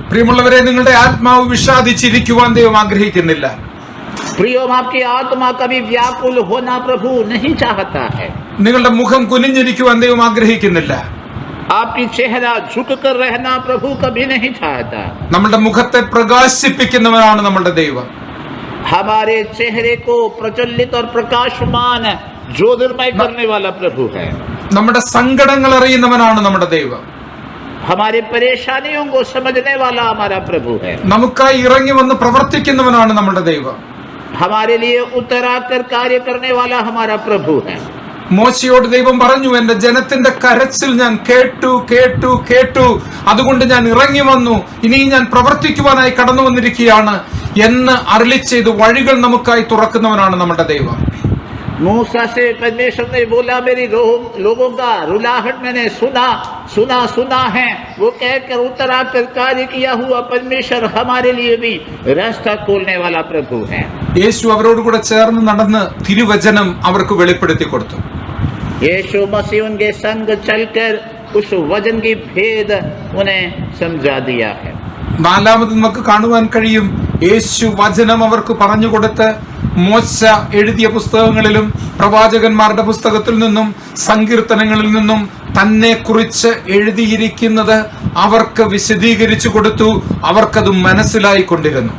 പ്രിയമുള്ളവരെ, നിങ്ങളുടെ ആത്മാവ് വിഷാദിച്ചിരിക്കുവാൻ ദൈവം ആഗ്രഹിക്കുന്നില്ല. प्रियो, आपकी आत्मा कभी व्याकुल होना प्रभु नहीं चाहता है. നിങ്ങളുടെ മുഖം കുനിഞ്ഞിരിക്കുവാൻ ദൈവം ആഗ്രഹിക്കുന്നില്ല. आपकी चेहरा झुक कर रहना प्रभु कभी नहीं चाहता. നമ്മുടെ മുഖത്തെ പ്രകാശിപ്പിക്കുന്നവനാണ് നമ്മുടെ ദൈവം. हमारे चेहरे को प्रज्वलित और प्रकाशमान ज्योतिर्मय करने वाला प्रभु है. നമ്മുടെ സങ്കടങ്ങൾ അറിയുന്നവനാണ് നമ്മുടെ ദൈവം. हमारे परेशानियों को समझने वाला हमारा प्रभु है. നമുക്കായി ഇറങ്ങി വന്ന് പ്രവർത്തിക്കുന്നവനാണ് നമ്മുടെ ദൈവം. हमारे लिए उतर आकर कार्य करने वाला हमारा प्रभु है. മോശയോട് ദൈവം പറഞ്ഞു: എന്റെ ജനത്തിന്റെ കരച്ചിൽ ഞാൻ കേട്ടു കേട്ടു കേട്ടു, അതുകൊണ്ട് ഞാൻ ഇറങ്ങി വന്നു, ഇനി ഞാൻ പ്രവർത്തിക്കുവാനായി കടന്നു വന്നിരിക്കുകയാണ് എന്ന് അരുളി ചെയ്ത് വഴികൾ നമുക്കായി തുറക്കുന്നവനാണ് നമ്മുടെ ദൈവം. मूसा से परमेश्वर ने बोला, मेरी लोगों का रुलाहट मैंने सुना है. वो कहकर उतर आकर कार्य किया हुआ परमेश्वर हमारे लिए भी रास्ता खोलने वाला प्रभु है. യേശു അവരോട് കൂടെ ചേർന്ന് നടന്ന് തിരുവചനം അവർക്ക് വെളിപ്പെടുത്തി കൊടുത്തു. यीशु मसीह उनके संग चलकर उस वचन की भेद उन्हें समझा दिया है. നാലാമത് നമുക്ക് കാണുവാൻ കഴിയും, യേശു വചനം അവർക്ക് പറഞ്ഞുകൊടുത്ത് മോശ എഴുതിയ പുസ്തകങ്ങളിലും പ്രവാചകന്മാരുടെ പുസ്തകത്തിൽ നിന്നും സങ്കീർത്തനങ്ങളിൽ നിന്നും തന്നെ കുറിച്ച് എഴുതിയിരിക്കുന്നത് അവർക്ക് വിശദീകരിച്ചു കൊടുത്തു. അവർക്കത് മനസ്സിലായിക്കൊണ്ടിരുന്നു.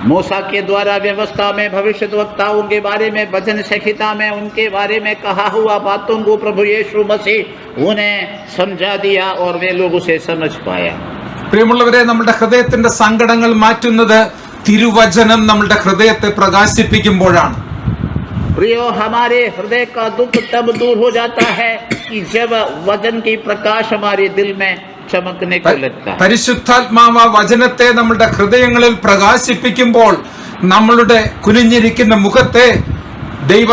मूसा के द्वारा व्यवस्था में भविष्यद्वक्ताओं के बारे में, भजन संहिता में उनके बारे में कहा हुआ बातों को प्रभु यीशु मसीह उन्हें समझा दिया और वे लोग उसे समझ पाया. പ്രിയമുള്ളവരെ, നമ്മുടെ ഹൃദയത്തിന്റെ സങ്കടങ്ങൾ മാറ്റുന്നത് തിരുവചനം നമ്മുടെ ഹൃദയത്തെ പ്രകാശിപ്പിക്കുമ്പോഴാണ്. प्रियो, हमारे हृदय का दुख तब दूर हो जाता है कि जब वचन की प्रकाश हमारे दिल में चमकने को लगता है. പരിശുദ്ധാത്മാവ വചനത്തെ നമ്മുടെ ഹൃദയങ്ങളിൽ പ്രകാശിപ്പിക്കുമ്പോൾ നമ്മളുടെ കുനിഞ്ഞിരിക്കുന്ന മുഖത്തെ ദൈവ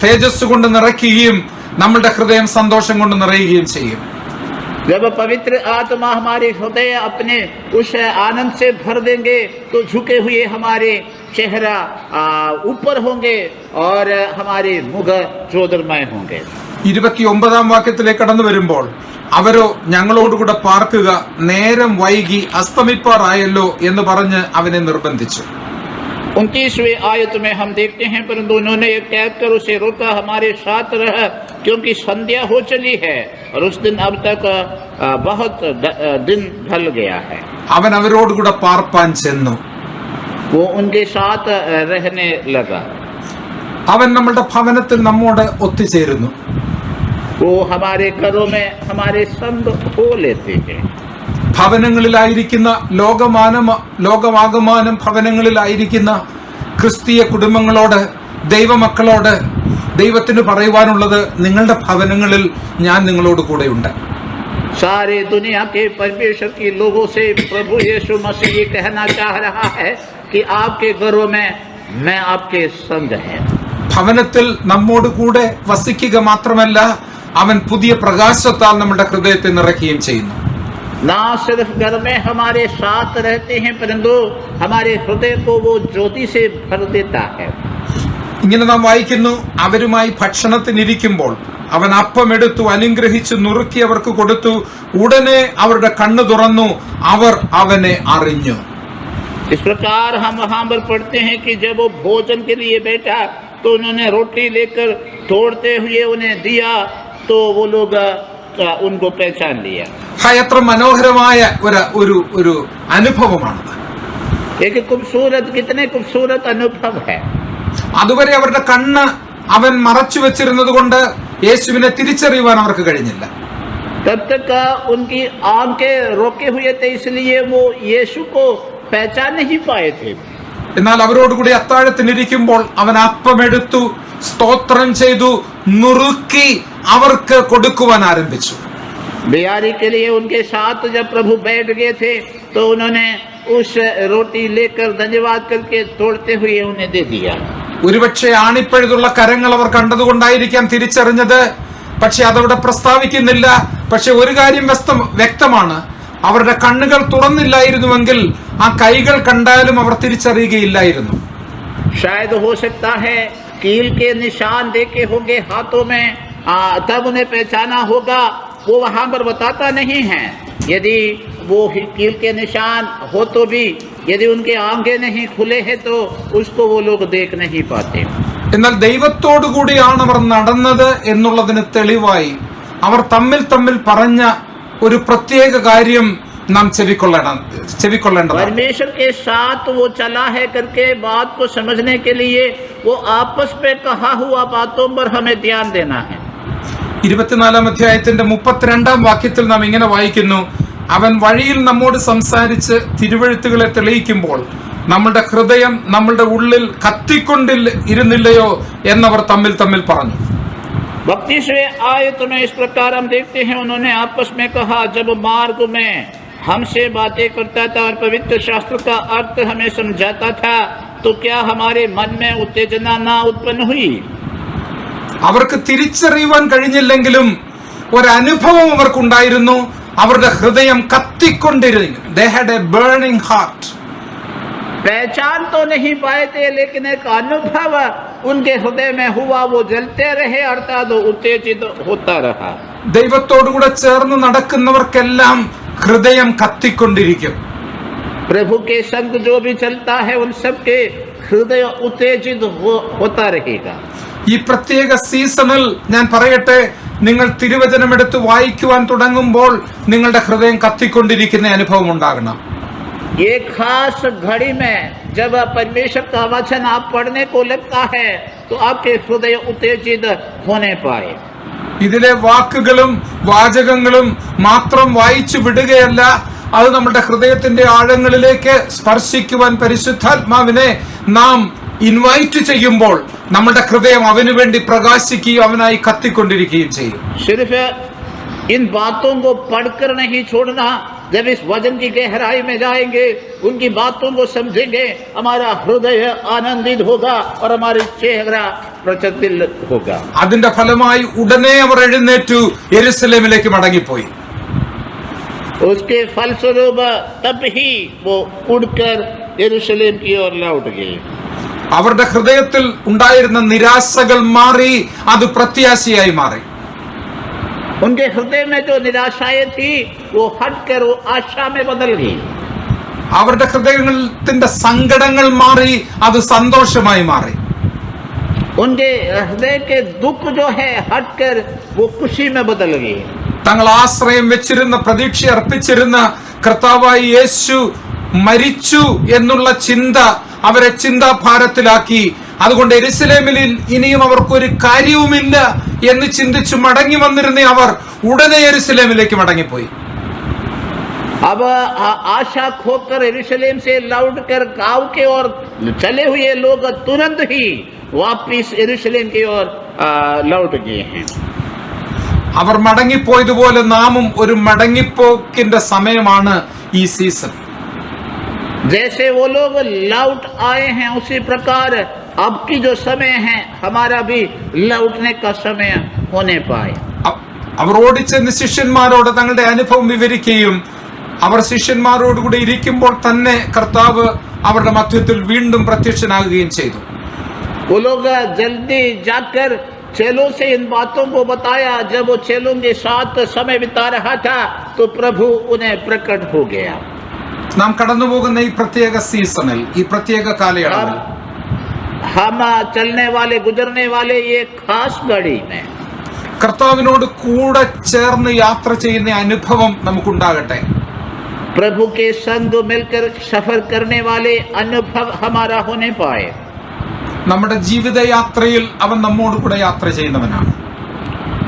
തേജസ് കൊണ്ട് നിറയ്ക്കുകയും നമ്മുടെ ഹൃദയം സന്തോഷം കൊണ്ട് നിറയുകയും ചെയ്യും. जब पवित्र आत्मा हमारे हृदय अपने उस आनंद से भर देंगे तो झुके हुए हमारे चेहरा ऊपर होंगे और हमारे मुख ज्योतिर्मय होंगे. 29-ാം വാക്യത്തിലേക്ക് കടന്നു വരുമ്പോൾ അവരോ ഞങ്ങളോടുകൂടെ പാർക്കുക, നേരം വൈകി അസ്തമിപ്പാറായല്ലോ എന്ന് പറഞ്ഞ് അവനെ നിർബന്ധിച്ചു. 29वें आयत में हम देखते हैं, परंतु उन्होंने एक कहकर उसे रोका, हमारे साथ रह, क्योंकि संध्या हो चली है और उस दिन अब तक बहुत दिन ढल गया है. അവൻ അവരോടുകൂടെ പാർപ്പാൻ ചെന്നു. वो उनके साथ रहने लगा. അവൻ നമ്മുടെ ഭവനത്തിൽ നമ്മോട് ഒത്തുചേരുന്നു. वो हमारे घरों में हमारे संग हो लेते हैं. ഭവനങ്ങളിലായിരിക്കുന്ന ലോകമാകമാനം ഭവനങ്ങളിലായിരിക്കുന്ന ക്രിസ്തീയ കുടുംബങ്ങളോട് ദൈവമക്കളോട് ദൈവത്തിന് പറയുവാനുള്ളത്, നിങ്ങളുടെ ഭവനങ്ങളിൽ ഞാൻ നിങ്ങളോട് കൂടെയുണ്ട്. सारे दुनिया के परमेश्वर के लोगों से प्रभु यीशु मसीह ये कहना चाह रहा है कि आपके घरों में मैं आपके संग है. ഭവനത്തിൽ നമ്മോട് കൂടെ വസിക്കുക മാത്രമല്ല, അവൻ പുതിയ പ്രകാശത്താൽ നമ്മുടെ ഹൃദയത്തെ നിറയ്ക്കുകയും ചെയ്യുന്നു. ना सिर्फ घर में हमारे साथ रहते हैं, परंतु हमारे हृदय को वो ज्योति से भर देता है. ഇങ്ങനെ നാം വായിക്കുന്നു, അവരുമായി ഭക്ഷണത്തിനിരിക്കുമ്പോൾ അവൻ അപ്പമെടുത്തു, അനുഗ്രഹിച്ചു, നുറുക്കി അവർക്ക് കൊടുത്തു. ഉടനെ അവരുടെ കണ്ണ് തുറന്നു, അവർ അവനെ അറിഞ്ഞു. इस प्रकार हम वहाँ पर पढ़ते हैं कि जब वो भोजन के लिए बैठा तो उन्होंने रोटी लेकर तोड़ते हुए उन्हें दिया, तो वो लोग उनको पहचान लिया. എത്ര മനോഹരമായ ഒരു അനുഭവമാണത്. एक खूबसूरत, कितने खूबसूरत अनुभव है. അതുവരെ അവരുടെ കണ്ണ് അവൻ മറച്ചു വെച്ചിരുന്നത് കൊണ്ട് യേശുവിനെ തിരിച്ചറിയുവാൻ അവർക്ക് കഴിഞ്ഞില്ല. तब तक उनकी आंखें रोके हुए थे, इसलिए वो यीशु को पहचान नहीं पाए थे. എന്നാൽ അവരോടുകൂടി അത്താഴത്തിനിരിക്കുമ്പോൾ അവൻ അപ്പമെടുത്തു, സ്തോത്രം ചെയ്തു, നുറുക്കി അവർക്ക് കൊടുക്കുവാൻ ആരംഭിച്ചു. बिहारी के लिए उनके साथ जब प्रभु बैठ गए थे तो उन्होंने उस रोटी लेकर धन्यवाद करके तोड़ते हुए उन्हें दे दिया. ഒരുപക്ഷെ ആണിപ്പഴുതുള്ള കരങ്ങൾ അവർ കണ്ടതുകൊണ്ടായിരിക്കാം തിരിച്ചറിഞ്ഞത്. പക്ഷെ അതവിടെ പ്രസ്താവിക്കുന്നില്ല. പക്ഷെ ഒരു കാര്യം വ്യക്തമാണ്, അവരുടെ കണ്ണുകൾ തുറന്നില്ലായിരുന്നുവെങ്കിൽ ആ കൈകൾ കണ്ടാലും അവർ തിരിച്ചറിയുകയില്ലായിരുന്നു. शायद हो सकता है कील के निशान देखे होंगे हाथों में, तब उन्हें पहचाना होगा. वो वहाँ पर बताता नहीं है. यदि वो कील के निशान हो तो भी यदि उनके आंखें नहीं खुले हैं तो उसको वो लोग देख नहीं पाते. എന്നാൽ ദൈവത്തോടുകൂടിയാണ് അവർ നടന്നത് എന്നുള്ളതിന് തെളിവായി അവർ തമ്മിൽ തമ്മിൽ പറഞ്ഞ ഒരു പ്രത്യേക കാര്യം നാം ചെവിക്കൊള്ളേണ്ടതാണ്. परमेश्वर के साथ वो चला है करके बात को समझने के लिए वो आपस में कहा हुआ बातों पर हमें ध्यान देना है. 24-ാം അധ്യായത്തിന്റെ 32-ാം വാക്യത്തിൽ നാം ഇങ്ങനെ വായിക്കുന്നു, അവൻ വഴിയിൽ നമ്മോട് സംസാരിച്ച് തിരുവെഴുത്തുകളെ തെളിയിക്കുമ്പോൾ നമ്മളുടെ ഹൃദയം നമ്മളുടെ ഉള്ളിൽ കത്തിക്കൊണ്ടിരുന്നില്ലയോ എന്നവർ തമ്മിൽ തമ്മിൽ പറഞ്ഞു. 32वें आयत में इस प्रकार हम देखते हैं, उन्होंने आपस में कहा, जब मार्ग में हमसे बातें करता था और पवित्र शास्त्र का अर्थ हमें समझाता था, तो क्या हमारे मन में उत्तेजना ना उत्पन्न हुई. അവർക്ക് തിരിച്ചറിയുവാൻ കഴിഞ്ഞില്ലെങ്കിലും ഒരനുഭവം അവർക്കുണ്ടായിരുന്നു. അവരുടെ ഹൃദയം കത്തിക്കൊണ്ടിരുന്നു. They had a burning heart. पहचान तो नहीं पाए थे, लेकिन एक अनुभव उनके हृदय में हुआ, वो जलते रहे, अर्थात उत्तेजित होता रहा. ദൈവത്തോടുകൂടെ ചേർന്ന് നടക്കുന്നവർക്കെല്ലാം ഹൃദയം കത്തിക്കൊണ്ടിരിക്കും. प्रभु के संग जो भी चलता है उन सब के हृदय उत्तेजित होता रहेगा. ഈ പ്രത്യേക സീസണിൽ ഞാൻ പറയട്ടെ, നിങ്ങൾ തിരുവചനമെടുത്ത് വായിക്കുവാൻ തുടങ്ങുമ്പോൾ നിങ്ങളുടെ ഹൃദയം കത്തിക്കൊണ്ടിരിക്കുന്ന അനുഭവം ഉണ്ടാകണം. ये खास घड़ी में जब परमेश्वर का वचन आप पढ़ने को लगता है तो आपके हृदय उत्तेजित होने पाए. ഇതിലെ വാക്കുകളും വാചകങ്ങളും മാത്രം വായിച്ചു വിടുകയല്ല, അത് നമ്മുടെ ഹൃദയത്തിന്റെ ആഴങ്ങളിലേക്ക് സ്പർശിക്കുവാൻ പരിശുദ്ധാത്മാവിനെ നാം ഇൻവൈറ്റ് ചെയ്യുമ്പോൾ നമ്മുടെ ഹൃദയം അവന് വേണ്ടി പ്രകാശിക്കുകയും അവനായി കത്തിക്കൊണ്ടിരിക്കുകയും ചെയ്യും. सिर्फ इन बातों को पढ़कर नहीं छोड़ना, जब इस वचन की गहराई में जाएंगे, उनकी बातों को समझेंगे, हमारा हृदय आनंदित होगा और हमारे चेहरा प्रज्वलित होगा. അതിന്റെ ഫലമായി ഉടനെ അവർ എഴുന്നേറ്റു യെരുശലേമിലേക്ക് മടങ്ങിപ്പോയി. उसके फलस्वरूप तब ही वो उड़कर यरूशलेम की ओर लौट गए. അവരുടെ ഹൃദയത്തിൽ ഉണ്ടായിരുന്ന നിരാശകൾ മാറി, അത് പ്രത്യാശയായി മാറി. उनके हृदय में जो निराशाएं थी वो हटकर वो आशा में बदल गई. അവരുടെ ഹൃദയത്തിന്റെ സങ്കടങ്ങൾ മാറി, അത് സന്തോഷമായി മാറി. उनके हृदय के दुख जो है हटकर वो खुशी में बदल गई. തങ്ങൾ ആശ്രയം വെച്ചിരുന്ന, പ്രതീക്ഷ അർപ്പിച്ചിരുന്ന കർത്താവായ യേശു മരിച്ചു എന്നുള്ള ചിന്ത അവരെ ചിന്താഭാരത്തിലാക്കി. അതുകൊണ്ട് യെരുശലേമിൽ ഇനിയും അവർക്കൊരു കാര്യവുമില്ല എന്ന് ചിന്തിച്ചു മടങ്ങി വന്നിരുന്ന അവർ ഉടനെ യെരുശലേമിലേക്ക് മടങ്ങിപ്പോയി. अब आशा खोकर यरूशलेम से लौटकर गांव के ओर चले हुए लोग तुरंत ही वापिस यरूशलेम की ओर लौट गए हैं। അവർ മടങ്ങിപ്പോയതുപോലെ നാമും ഒരു മടങ്ങിപ്പോക്കിന്റെ സമയമാണ് ഈ സീസൺ. जैसे वो लोग लौट आए हैं उसी प्रकार अब की जो समय है हमारा भी लौटने का समय होने पाए। അവർ ഓടിച്ചെന്ന് ശിഷ്യന്മാരോട് തങ്ങളുടെ അനുഭവം വിവരിക്കുകയും അവർ ശിഷ്യന്മാരോടുകൂടി ഇരിക്കുമ്പോൾ തന്നെ കർത്താവ് അവരുടെ മധ്യത്തിൽ വീണ്ടും പ്രത്യക്ഷനാകുകയും ചെയ്തു. वो लोग जल्दी जाकर चेलों से इन बातों को बताया। जब वो चेलों के साथ समय बिता रहा था तो प्रभु उन्हें प्रकट हो गया। നാം കടന്നുപോകുന്ന ഈ പ്രത്യേക സീസണിൽ, ഈ പ്രത്യേക കാലയളവിൽ हम चलने वाले गुजरने वाले ये खास घड़ी में കർത്താവിനോട് കൂടെ ചേർന്ന് യാത്ര ചെയ്യുന്ന അനുഭവം നമുക്കുണ്ടാകട്ടെ. प्रभु के संग मिलकर सफर करने वाले अनुभव हमारा होने पाए। നമ്മുടെ ജീവിതയാത്രയിൽ അവൻ നമ്മോട് കൂടെ യാത്ര ചെയ്യുന്നവനാണ്.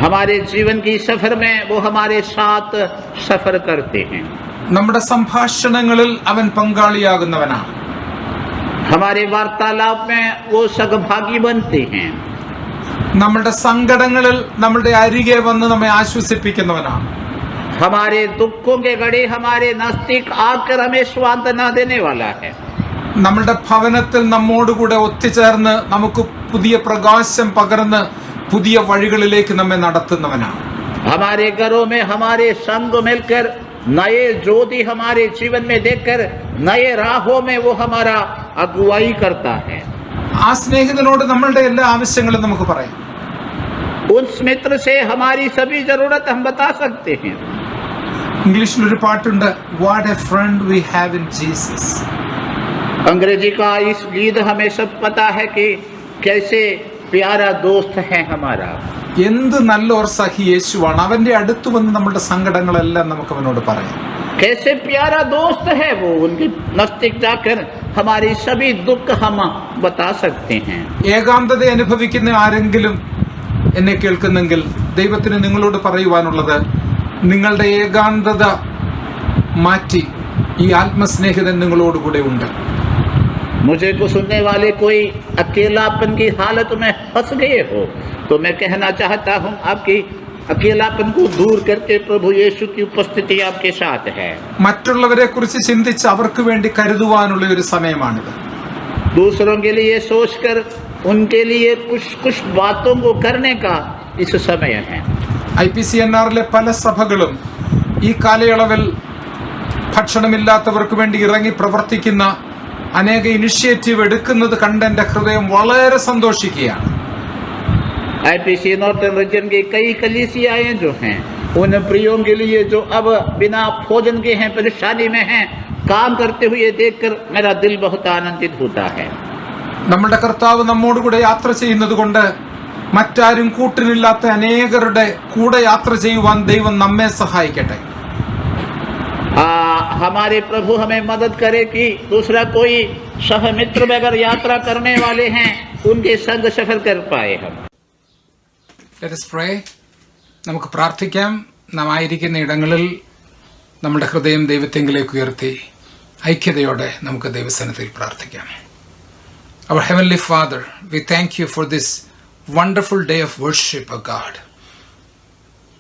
हमारे जीवन की सफर में वो हमारे साथ सफर करते हैं। നമ്മുടെ സംഭാഷണങ്ങളിൽ അവൻ പങ്കാളിയാകുന്നവനാണ്. हमारे वार्तालाप में वो सहभागी बनते हैं। നമ്മുടെ സങ്കടങ്ങളിൽ നമ്മുടെ അരികെ വന്ന് നമ്മെ ആശ്വസിപ്പിക്കുന്നവനാണ്. हमारे दुखों के घड़ी हमारे नजदीक आकर हमें सांत्वना देने वाला है। നമ്മുടെ ഭവനത്തിൽ നമ്മോടുകൂടെ ഒത്തുചേർന്ന് നമുക്ക് പുതിയ പ്രകാശം പകർന്ന് പുതിയ വഴികളിലേക്ക് നമ്മെ നടത്തുന്നവനാണ്. हमारे घरों में हमारे संग मिलकर नए ज्योति हमारे जीवन में देखकर नए राहों में वो हमारा अगुवाई करता है। ആ സ്നേഹിതനോട് നമ്മളുടെ എല്ലാ ആവശ്യങ്ങളും നമുക്ക് പറയാം. उस मित्र से हमारी सभी जरूरत हम बता सकते हैं। ഇംഗ്ലീഷിൽ ഒരു പാട്ടുണ്ട്, what a friend we have in Jesus. अंग्रेजी का इस गीत हमें सब पता है कि कैसे प्यारा दोस्त है हमारा। എന്ത് നല്ല ഒരു സഖി യേശുവാണ്. അവന്റെ അടുത്ത് വന്ന് നമ്മുടെ സങ്കടങ്ങളെല്ലാം നമുക്ക് അവനോട് പറയാം. कैसे प्यारा दोस्त है वो, उनके नजदीक जाकर हमारी सभी दुख हम बता सकते हैं। ഏകാന്തത അനുഭവിക്കുന്ന ആരെങ്കിലും എന്നെ കേൾക്കുന്നെങ്കിൽ ദൈവത്തിന് നിങ്ങളോട് പറയുവാനുള്ളത്, നിങ്ങളുടെ ഏകാന്തത മാറ്റി ഈ ആത്മസ്നേഹിതൻ നിങ്ങളോടുകൂടെ ഉണ്ട്. मुझे को सुनने वाले कोई अकेलापन की हालत में फंस गए हो तो मैं कहना चाहता हूँ आपकी अकेलापन को दूर करके प्रभु यीशु की उपस्थिति आपके साथ है। മറ്റുള്ളവരെ കുറിച്ച് ചിന്തിച്ച് അവർക്ക് വേണ്ടി കരുതുവാനുള്ള ഒരു സമയമാണിത്. दूसरों के लिए सोचकर उनके लिए कुछ बातों को करने का इस समय है। IPCNRലെ പല സഭകളും ഈ കാലയളവിൽ ഭക്ഷണമില്ലാത്തവർക്ക് വേണ്ടി ഇറങ്ങി പ്രവർത്തിക്കുന്ന അനേക ഇനിഷ്യേറ്റീവ് എടുക്കുന്നത് കണ്ട് എൻ്റെ ഹൃദയം വളരെ സന്തോഷിക്കുകയാണ്. IPC नॉर्थन रीजन की कई कलीसियाएं जो हैं उन प्रियों के लिए जो अब बिना भोजन के हैं, परेशानी में हैं, काम करते हुए देखकर मेरा दिल बहुत आनंदित होता है। നമ്മുടെ കർത്താവ് നമ്മോടുകൂടെ യാത്ര ചെയ്യുന്നത് കൊണ്ട് മറ്റാരും കൂട്ടിനില്ലാത്ത അനേകരുടെ കൂടെ യാത്ര ചെയ്യുവാൻ ദൈവം നമ്മെ സഹായിക്കട്ടെ. हमारे प्रभु हमें मदद करे कि दूसरा कोई सहमित्र में अगर यात्रा करने वाले हैं उनके संग सफर कर पाए हम। Let us pray. നമുക്ക് പ്രാർത്ഥിക്കാം. നാം ആയിരിക്കുന്ന ഇടങ്ങളിൽ നമ്മുടെ ഹൃദയം ദൈവത്തെങ്കിലേക്ക് ഉയർത്തി ഐക്യതയോടെ നമുക്ക് ദൈവസന്നിധിയിൽ പ്രാർത്ഥിക്കാം. Our Heavenly Father, we thank you for this wonderful day of worship, O God.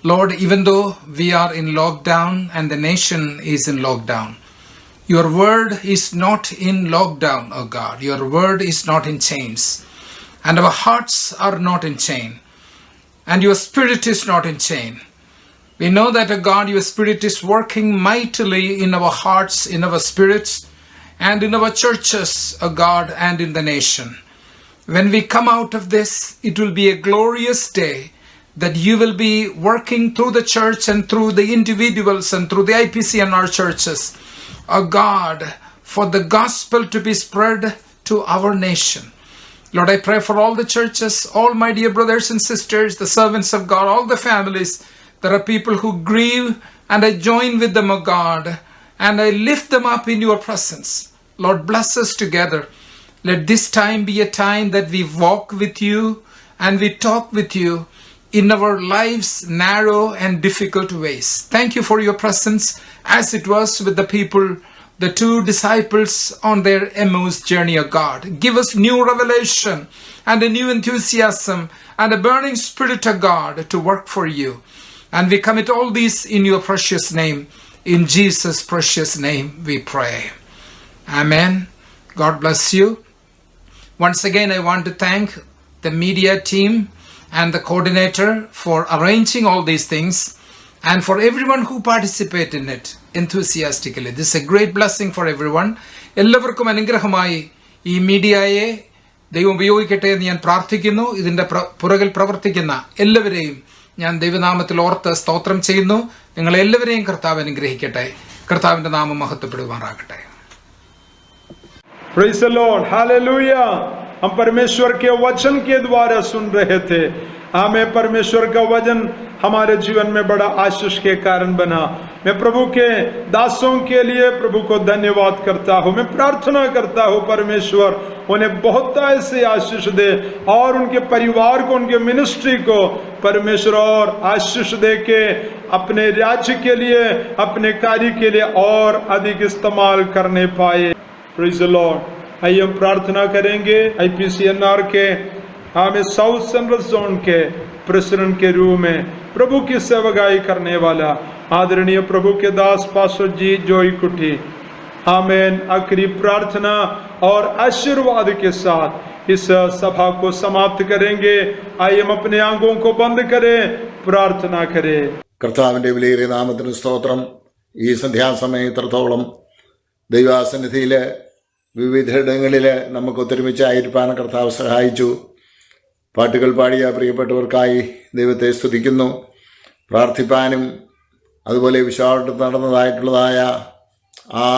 Lord, even though we are in lockdown and the nation is in lockdown, your word is not in lockdown, O God. Your word is not in chains. And our hearts are not in chain. And your spirit is not in chain. We know that, O God, your spirit is working mightily in our hearts, in our spirits, and in our churches, O God, and in the nation. When we come out of this, it will be a glorious day that you will be working through the church and through the individuals and through the IPCNR churches, O God, for the gospel to be spread to our nation. Lord, I pray for all the churches, all my dear brothers and sisters, the servants of God, all the families. There are people who grieve, and I join with them, O God, and I lift them up in your presence. Lord, bless us together. Let this time be a time that we walk with you and we talk with you in our lives' narrow and difficult ways. Thank you for your presence as it was with the people the two disciples on their Emmaus journey, O God. Give us new revelation and a new enthusiasm and a burning spirit, O God, to work for you. And we commit all these in your precious name. In Jesus' precious name we pray. Amen. God bless you. Once again, I want to thank the media team and the coordinator for arranging all these things and for everyone who participated in it enthusiastically. This is a great blessing for everyone. എല്ലാവർക്കും അനുഗ്രഹമായി ഈ മീഡിയയെ ദൈവം ഉപയോഗിക്കട്ടെ എന്ന് ഞാൻ പ്രാർത്ഥിക്കുന്നു. ഇതിൻ്റെ പുറകിൽ പ്രവർത്തിക്കുന്ന എല്ലാവരെയും ഞാൻ ദൈവനാമത്തിൽ ഓർത്ത് സ്തോത്രം ചെയ്യുന്നു. നിങ്ങളെല്ലാവരെയും കർത്താവ് അനുഗ്രഹിക്കട്ടെ. കർത്താവിൻ്റെ നാമം മഹത്വപ്പെടുമാറാകട്ടെ. Praise the Lord, hallelujah. हम परमेश्वर के वचन के द्वारा सुन रहे थे. हमें परमेश्वर का वचन हमारे जीवन में बड़ा आशीष के कारण बना. मैं प्रभु के दासों के लिए प्रभु को धन्यवाद करता हूँ. मैं प्रार्थना करता हूँ परमेश्वर उन्हें बहुत ऐसे आशीष दे और उनके परिवार को, उनके मिनिस्ट्री को परमेश्वर और आशीष दे के अपने राज्य के लिए, अपने कार्य के लिए और अधिक इस्तेमाल करने पाए. Praise the Lord. आइए हम प्रार्थना करेंगे. IPCNR के हमें साउथ सेंट्रल जोन के प्रेसिडेंट के रूप में प्रभु की सेवकाई करने वाला आदरणीय प्रभु के दास पास्टर जी जोई कुटी, आमीन. आखिरी प्रार्थना और आशीर्वाद के साथ इस सभा को समाप्त करेंगे. आइए हम अपने आंखों को बंद करें, प्रार्थना करें. കർത്താവിൻ്റെ വിലയേറിയ നാമത്തിന് സ്തോത്രം. ഈ സന്ധ്യാസമയം ഇത്രത്തോളം ദൈവാസന്നിധിയിൽ വിവിധയിടങ്ങളിൽ നമുക്ക് ഒത്തൊരുമിച്ചായിരിക്കാൻ കർത്താവ് സഹായിച്ചു. പാട്ടുകൾ പാടിയ പ്രിയപ്പെട്ടവർക്കായി ദൈവത്തെ സ്തുതിക്കുന്നു. പ്രാർത്ഥിപ്പാനും അതുപോലെ വിശാലത്ത് നടന്നതായിട്ടുള്ളതായ ആ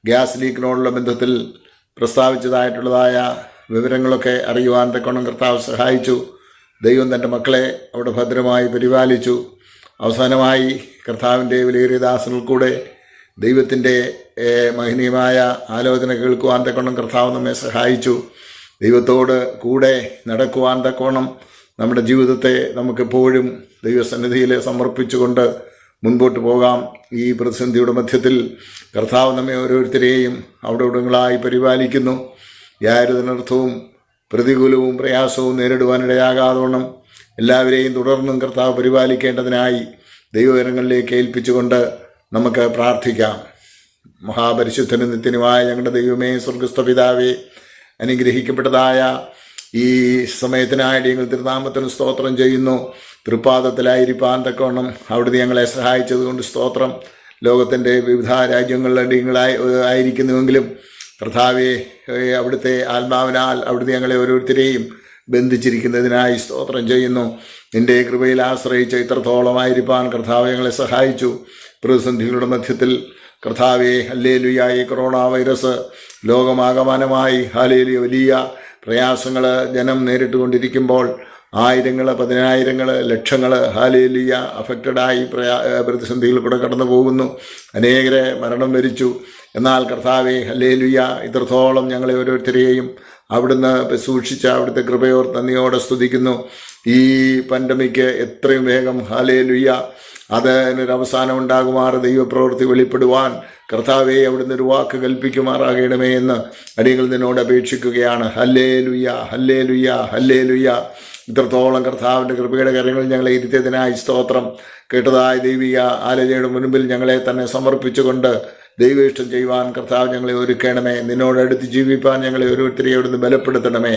ഗ്യാസ് ലീക്കിനോടുള്ള ബന്ധത്തിൽ പ്രസ്താവിച്ചതായിട്ടുള്ളതായ വിവരങ്ങളൊക്കെ അറിയുവാൻ തക്കോണം കർത്താവ് സഹായിച്ചു. ദൈവം തൻ്റെ മക്കളെ അവിടെ ഭദ്രമായി പരിപാലിച്ചു. അവസാനമായി കർത്താവിൻ്റെ വിലയേറിയ ദാസനിൽ കൂടെ ദൈവത്തിൻ്റെ മഹനീയമായ ആലോചന കേൾക്കുവാൻ തക്കോണം കർത്താവ് നമ്മെ സഹായിച്ചു. ദൈവത്തോട് കൂടെ നടക്കുവാൻ തക്കോണം നമ്മുടെ ജീവിതത്തെ നമുക്കെപ്പോഴും ദൈവസന്നിധിയിൽ സമർപ്പിച്ചുകൊണ്ട് മുൻപോട്ട് പോകാം. ഈ പ്രതിസന്ധിയുടെ മധ്യത്തിൽ കർത്താവ് നമ്മെ ഓരോരുത്തരെയും അവിടെ ഇടങ്ങളായി പരിപാലിക്കുന്നു. യാതൊരനർത്ഥവും പ്രതികൂലവും പ്രയാസവും നേരിടുവാനിടയാകാതോണം എല്ലാവരെയും തുടർന്നും കർത്താവ് പരിപാലിക്കേണ്ടതിനായി ദൈവകരങ്ങളിലേക്ക് ഏൽപ്പിച്ചുകൊണ്ട് നമുക്ക് പ്രാർത്ഥിക്കാം. മഹാപരിശുദ്ധനും നിത്യനുമായ ഞങ്ങളുടെ ദൈവമേ, സ്വർഗസ്ഥ പിതാവേ, അനുഗ്രഹിക്കപ്പെട്ടതായ ഈ സമയത്തിനായിട്ട് ഞങ്ങൾ തിരുനാമത്തിന് സ്തോത്രം ചെയ്യുന്നു. തൃപ്പാദത്തിലായിരിക്കാൻ തക്കവണ്ണം അവിടുന്ന് ഞങ്ങളെ സഹായിച്ചതുകൊണ്ട് സ്തോത്രം. ലോകത്തിൻ്റെ വിവിധ രാജ്യങ്ങളിലെ ഞങ്ങളായി ആയിരിക്കുന്നുവെങ്കിലും കർത്താവെ, അവിടുത്തെ ആത്മാവിനാൽ അവിടുന്ന് ഞങ്ങളെ ഓരോരുത്തരെയും ബന്ധിച്ചിരിക്കുന്നതിനായി സ്തോത്രം ചെയ്യുന്നു. നിൻ്റെ കൃപയിൽ ആശ്രയിച്ച് ഇത്രത്തോളമായിരിക്കാൻ കർത്താവ് ഞങ്ങളെ സഹായിച്ചു. പ്രതിസന്ധികളുടെ മധ്യത്തിൽ കർത്താവെ, ഹല്ലേലൂയ, ഈ കൊറോണ വൈറസ് ലോകമാകമാനമായി ഹല്ലേലൂയ വലിയ പ്രയാസങ്ങൾ ജനം നേരിട്ടുകൊണ്ടിരിക്കുമ്പോൾ ആയിരങ്ങൾ, പതിനായിരങ്ങൾ, ലക്ഷങ്ങൾ ഹല്ലേലൂയ അഫക്റ്റഡായി പ്രതിസന്ധിയിൽ കൂടെ കടന്നു പോകുന്നു. അനേകരെ മരണം വരിച്ചു. എന്നാൽ കർത്താവെ, ഹല്ലേലൂയ, ഇത്രത്തോളം ഞങ്ങളെ ഓരോരുത്തരെയും അവിടുന്ന് സൂക്ഷിച്ച അവിടുത്തെ കൃപയോർ നന്ദിയോടെ സ്തുതിക്കുന്നു. ഈ പാൻഡമിക് എത്രയും വേഗം ഹല്ലേലൂയ അതിനൊരവസാനം ഉണ്ടാകുമാറ് ദൈവപ്രവൃത്തി വെളിപ്പെടുവാൻ കർത്താവെ അവിടുന്ന് ഒരു വാക്ക് കൽപ്പിക്കുമാറാകണമേ എന്ന് അടിയങ്ങൾ നിന്നോട് അപേക്ഷിക്കുകയാണ്. Hallelujah, hallelujah, hallelujah. ഇത്രത്തോളം കർത്താവിൻ്റെ കൃപയുടെ കരങ്ങളിൽ ഞങ്ങളെ ഇരുത്തിയതിനായി സ്തോത്രം. കേട്ടതായ ദൈവിക ആലോചനയുടെ മുൻപിൽ ഞങ്ങളെ തന്നെ സമർപ്പിച്ചുകൊണ്ട് ദൈവേഷ്ടം ചെയ്യുവാൻ കർത്താവ് ഞങ്ങളെ ഒരുക്കണമേ. നിന്നോടടുത്ത് ജീവിപ്പാൻ ഞങ്ങളെ ഓരോരുത്തരെയും അവിടുന്ന് ബലപ്പെടുത്തണമേ.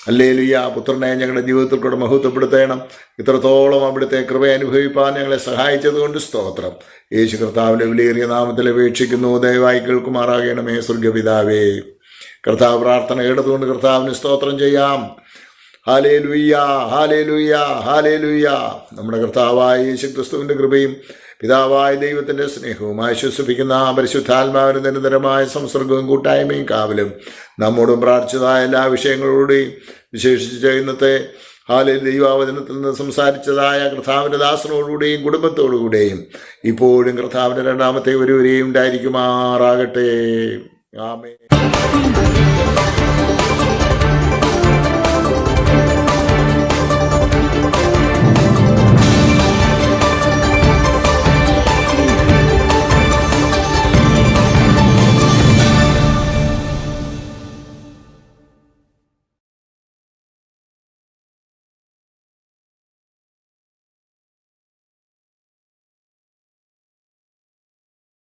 ഹല്ലേലൂയ. പുത്രനെ ഞങ്ങളുടെ ജീവിതത്തിൽ കൂടെ മഹത്വപ്പെടുത്തണം. ഇത്രത്തോളം അവിടുത്തെ കൃപ അനുഭവിപ്പാൻ ഞങ്ങളെ സഹായിച്ചതുകൊണ്ട് സ്തോത്രം. യേശു കർത്താവിൻ്റെ വിലയേറിയ നാമത്തിൽ അപേക്ഷിക്കുന്നു. ദയവായി കേൾക്കുമാറാകണമേ സ്വർഗപിതാവേ. കർത്താവ് പ്രാർത്ഥന കേട്ടതുകൊണ്ട് കർത്താവിന് സ്തോത്രം ചെയ്യാം. Hallelujah, hallelujah, hallelujah. നമ്മുടെ കർത്താവായ യേശു ക്രിസ്തുവിൻ്റെ കൃപയും പിതാവായ ദൈവത്തിൻ്റെ സ്നേഹവും ആശ്വസിപ്പിക്കുന്ന പരിശുദ്ധാത്മാവിന് നിരന്തരമായ സംസർഗവും കൂട്ടായ്മയും കാവലും നമ്മോടും പ്രാർത്ഥിച്ചതായ എല്ലാ വിഷയങ്ങളോടെയും വിശേഷിച്ച് ഇന്നത്തെ ഹാലിൽ ദൈവാവചനത്തിൽ നിന്ന് സംസാരിച്ചതായ കർത്താവിൻ്റെ ദാസനോടുകൂടെയും കുടുംബത്തോടുകൂടെയും ഇപ്പോഴും കർത്താവിൻ്റെ രണ്ടാമത്തെ ഒരുവരെയും ഉണ്ടായിരിക്കുമാറാകട്ടെ. ആമേൻ.